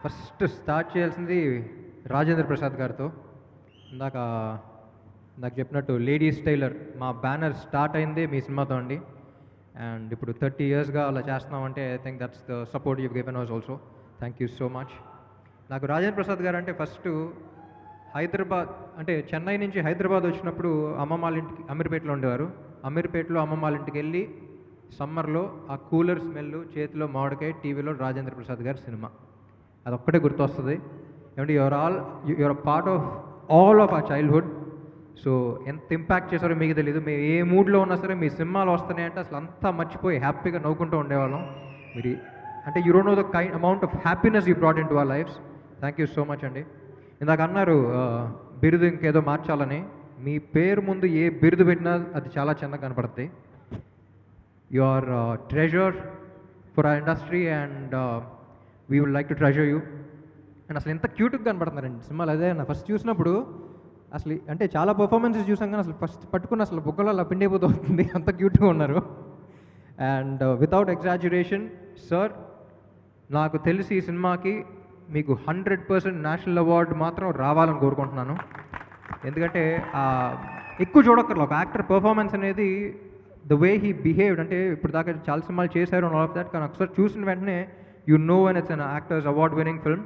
First start చేయాల్సింది రాజేంద్ర ప్రసాద్ గారితో. ఇందాక చెప్పినట్టు లేడీస్ టైలర్ మా బ్యానర్ స్టార్ట్ అయింది మీ సినిమాతో అండి. అండ్ ఇప్పుడు 30 yearsగా అలా చేస్తున్నామంటే I think that's the support you given us also. Thank you so much. నాకు రాజేంద్ర ప్రసాద్ గారు అంటే ఫస్ట్ హైదరాబాద్, అంటే చెన్నై నుంచి హైదరాబాద్ వచ్చినప్పుడు అమ్మమ్మ వాళ్ళ ఇంటికి అమీర్పేటలో ఉండేవారు. అమీర్పేటలో అమ్మమ్మ వాళ్ళ ఇంటికి వెళ్ళి సమ్మర్లో ఆ కూలర్ స్మెల్, చేతిలో మామిడికాయ, టీవీలో రాజేంద్ర ప్రసాద్ గారి సినిమా, అదొక్కటే గుర్తొస్తుంది. ఏమంటే your part of all of ఆ చైల్డ్హుడ్. సో ఎంత ఇంపాక్ట్ చేశారో మీకు తెలియదు. మేము ఏ మూడ్లో ఉన్నా సరే మీ సినిమాలు వస్తున్నాయంటే అసలు అంతా మర్చిపోయి హ్యాపీగా నవ్వుకుంటూ ఉండేవాళ్ళం. మీరు అంటే you don't know the amount of happiness you brought into our lifes. Thank you so much అండి. ఇందాక అన్నారు బిరుదు ఇంకేదో మార్చాలని. మీ పేరు ముందు ఏ బిరుదు పెట్టినా అది చాలా చిన్నగా కనపడుతుంది. You are treasure for our industry and we would like to treasure you. And అసలు ఎంత క్యూట్గా కనపడుతున్నారండి సినిమాలు. అదే నా ఫస్ట్ చూసినప్పుడు అసలు అంటే చాలా పర్ఫార్మెన్సెస్ చూసాం కానీ అసలు ఫస్ట్ పట్టుకున్న అసలు బుగ్గలో అలా పిండిపోతుంది, అంత క్యూట్గా ఉన్నారు. అండ్ వితౌట్ ఎగ్జాజురేషన్ సార్, నాకు తెలిసి ఈ సినిమాకి మీకు 100% నేషనల్ అవార్డు మాత్రం రావాలని కోరుకుంటున్నాను. ఎందుకంటే ఎక్కువ చూడక్కర్లేదు, ఒక యాక్టర్ పర్ఫార్మెన్స్ అనేది ద వే హీ బిహేవ్డ్, అంటే ఇప్పుడు దాకా చాలా సినిమాలు చేశారు ఆల్ ఆఫ్ దాట్, కానీ ఒకసారి చూసిన వెంటనే you know and it's an actors award winning film.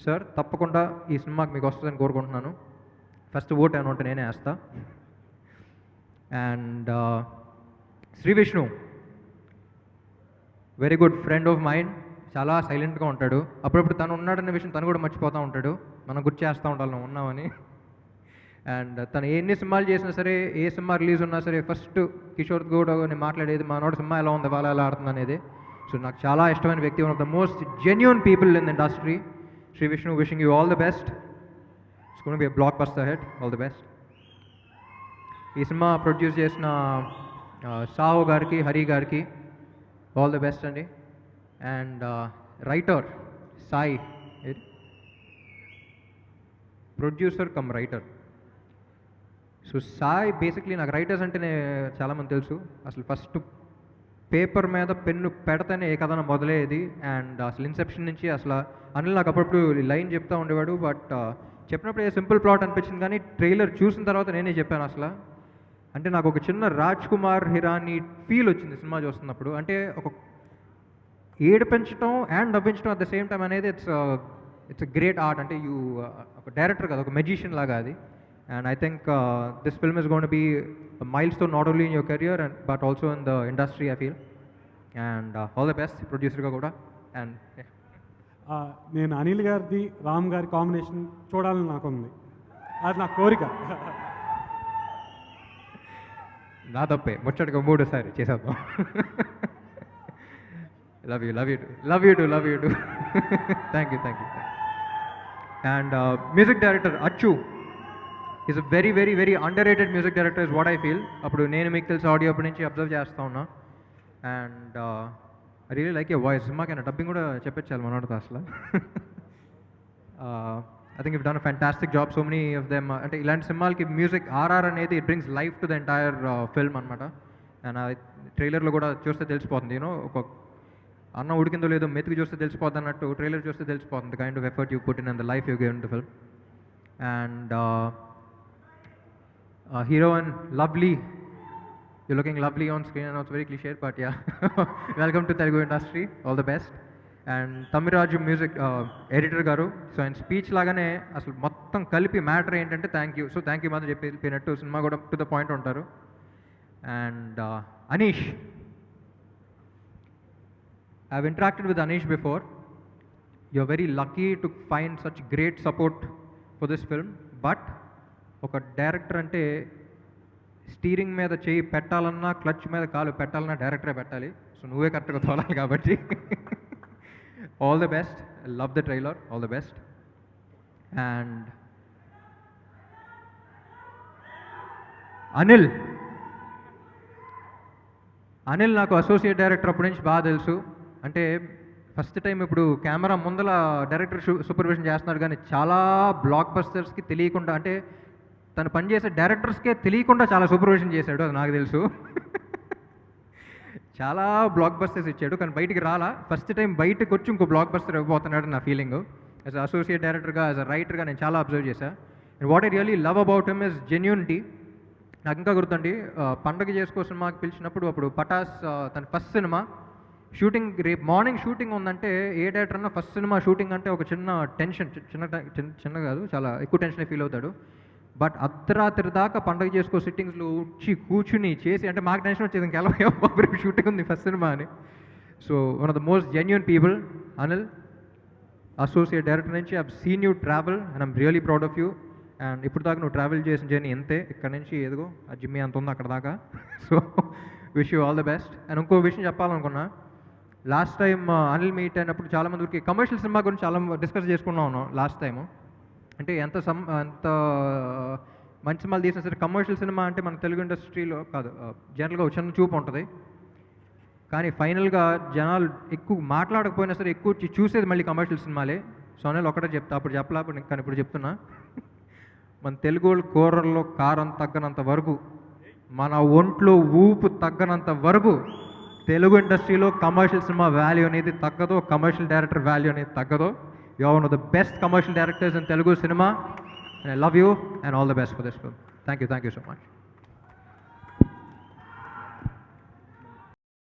Sir తప్పకుండా ఈ సినిమాకి మీకు వస్తుందని కోరుకుంటున్నాను. ఫస్ట్ ఓట్ అని ఉంటే నేనే వేస్తా. And Sree Vishnu very good friend of mind, చాలా సైలెంట్గా ఉంటాడు. అప్పుడప్పుడు తను ఉన్నాడనే విషయం తను కూడా మర్చిపోతూ ఉంటాడు, మనం గుర్తు చేస్తూ ఉండాలి నువ్వు ఉన్నామని. అండ్ తను ఎన్ని సినిమాలు చేసినా సరే, ఏ సినిమా రిలీజ్ ఉన్నా సరే ఫస్ట్ కిషోర్ గౌడ్ నేను మాట్లాడేది మనోడు సినిమా ఎలా ఉంది, వాళ్ళ ఎలా ఆడుతుంది అనేది. సో నాకు చాలా ఇష్టమైన వ్యక్తి, one of the most genuine people in the industry. Sree Vishnu, wishing you all the best. It's going to be a blockbuster hit. All the best. ఈ సినిమా ప్రొడ్యూస్ చేసిన సాహో గారికి, హరి గారికి ఆల్ ది బెస్ట్ అండి. And writer Sai, producer come writer. So Sai basically నాకు రైటర్స్ అంటేనే చాలామంది తెలుసు. అసలు ఫస్ట్ పేపర్ మీద పెన్ను పెడతానే ఏ కథన మొదలయ్యేది. అండ్ అసలు ఇన్సెప్షన్ నుంచి అసలు అనిల్ నాకు అప్పుడప్పుడు లైన్ చెప్తూ ఉండేవాడు. బట్ చెప్పినప్పుడు ఏ సింపుల్ ప్లాట్ అనిపించింది, కానీ ట్రైలర్ చూసిన తర్వాత నేనే చెప్పాను అసలు. అంటే నాకు ఒక చిన్న రాజ్ కుమార్ హిరానీ ఫీల్ వచ్చింది సినిమా చూస్తున్నప్పుడు. అంటే ఒక ఏడిపించడం అండ్ నవ్వించడం అట్ ద సేమ్ టైం అనేది ఇట్స్ అ గ్రేట్ ఆర్ట్. అంటే ఒక డైరెక్టర్ కదా, ఒక మెజిషియన్ లాగా అది. And I think this film is gone to be milestone not only in your career and but also in the industry I feel. And all the best ప్రొడ్యూసర్గా కూడా. అండ్ నేను అనిల్ గారిది రామ్ గారి కాంబినేషన్ చూడాలని నాకు ఉంది, అది నా కోరిక. నా తప్పే, ముచ్చటగా 3సారి చేసేద్దాం. Love you love you too love you too love you too thank you thank you. And music director Achu is a very very very underrated music director is what I feel. అప్పుడు నేను మీకు తెలిసి ఆడియో అప్పటి నుంచి అబ్జర్వ్ చేస్తూ ఉన్నా. And I really like a voice. సినిమాకైనా డబ్బింగ్ కూడా చెప్పచ్చాలి మనోడితో అసలు. I think you've done a fantastic job. So many of them, అంటే ఇలాంటి సినిమాలకి మ్యూజిక్ ఆర్ఆర్ అనేది it brings life to the entire film అనమాట. అండ్ ట్రైలర్లో కూడా చూస్తే తెలిసిపోతుంది, యూనో ఒక అన్నం ఉడికిందో లేదో మెతుకు చూస్తే తెలిసిపోతుంది అన్నట్టు ట్రైలర్ చూస్తే తెలిసిపోతుంది the kind of effort you put in and the life you given to film. And heroine Lovely, you looking lovely on screen and it's very cliched but yeah welcome to Telugu industry, all the best. And Tammiraju music editor garu, so ఆయన స్పీచ్ లాగానే అసలు మొత్తం కలిపి మ్యాటర్ ఏంటంటే thank you. So thank you మాత్రం చెప్పినట్టు సినిమా కూడా టు ద పాయింట్ ఉంటారు. And Anish, I have interacted with Anish before. You are very lucky to find such great support for this film. But ఒక డైరెక్టర్ అంటే స్టీరింగ్ మీద చేయి పెట్టాలన్నా, క్లచ్ మీద కాలు పెట్టాలన్నా డైరెక్టరే పెట్టాలి. సో నువ్వే కరెక్ట్గా తోలాలి కాబట్టి all the best. I love the trailer. All the best. And Anil నాకు అసోసియేట్ డైరెక్టర్ అప్పటి నుంచి బాగా తెలుసు. అంటే ఫస్ట్ టైం ఇప్పుడు కెమెరా ముందల డైరెక్టర్ సూపర్విజన్ చేస్తున్నాడు, కానీ చాలా బ్లాక్ బస్టర్స్కి తెలియకుండా, అంటే తను పనిచేసే డైరెక్టర్స్కే తెలియకుండా చాలా సూపర్విజన్ చేశాడు, అది నాకు తెలుసు. చాలా బ్లాక్ బస్టర్స్ ఇచ్చాడు, కానీ బయటికి రాలా. ఫస్ట్ టైం బయటకు వచ్చి ఇంకో బ్లాక్ బస్టర్ ఇవ్వబోతున్నాడు నా ఫీలింగ్. యాజ్ అసోసియేట్ డైరెక్టర్గా, యాజ్ అ రైటర్గా నేను చాలా అబ్జర్వ్ చేశాను. And what I really love about him is genuinity. నాకు ఇంకా గుర్తండి, పండగ చేసుకో సినిమాకి పిలిచినప్పుడు అప్పుడు పటాస్ తన ఫస్ట్ సినిమా షూటింగ్, రేపు మార్నింగ్ షూటింగ్ ఉందంటే ఏ డైరెక్టర్ అన్నా ఫస్ట్ సినిమా షూటింగ్ అంటే ఒక చిన్న టెన్షన్, చిన్న కాదు చాలా ఎక్కువ టెన్షన్ ఫీల్ అవుతాడు. బట్ అర్ధరాత్రి దాకా పండగ చేసుకో సిట్టింగ్స్లో వచ్చి కూర్చుని చేసి, అంటే మాకు టెన్షన్ వచ్చేది ఇంకెలా షూటింగ్ ఉంది ఫస్ట్ సినిమా అని. So one of the most genuine people Anil, associate director నుంచి I have seen you travel and I'm really proud of you. And ఇప్పుడు దాకా నువ్వు ట్రావెల్ చేసిన జర్నీ ఎంతే, ఇక్కడ నుంచి ఎదుగో ఆ జిమ్మి అంత ఉంది అక్కడ దాకా. So wish you all the best. And ఇంకో విషయం చెప్పాలనుకున్నా, లాస్ట్ టైం అనిల్ మీట్ అయినప్పుడు చాలామందికి కమర్షియల్ సినిమా గురించి చాలా డిస్కస్ చేసుకున్నాను లాస్ట్ టైము. అంటే ఎంత మంచి సినిమాలు తీసినా సరే కమర్షియల్ సినిమా అంటే మన తెలుగు ఇండస్ట్రీలో కాదు, జనరల్గా ఒక చిన్న చూపు ఉంటుంది. కానీ ఫైనల్గా జనాలు ఎక్కువ మాట్లాడకపోయినా సరే ఎక్కువ చూసేది మళ్ళీ కమర్షియల్ సినిమాలే. సో అనిల్ ఒకటే చెప్తా, అప్పుడు చెప్పలా, కానీ ఇప్పుడు చెప్తున్నా, మన తెలుగు కూరల్లో కారం తగ్గనంత వరకు, మన ఒంట్లో ఊపు తగ్గనంత వరకు తెలుగు ఇండస్ట్రీలో కమర్షియల్ సినిమా వాల్యూ అనేది తగ్గదో, కమర్షియల్ డైరెక్టర్ వాల్యూ అనేది తగ్గదో. You are one of the best commercial directors in Telugu cinema, and I love you and all the best for this film. Thank you so much.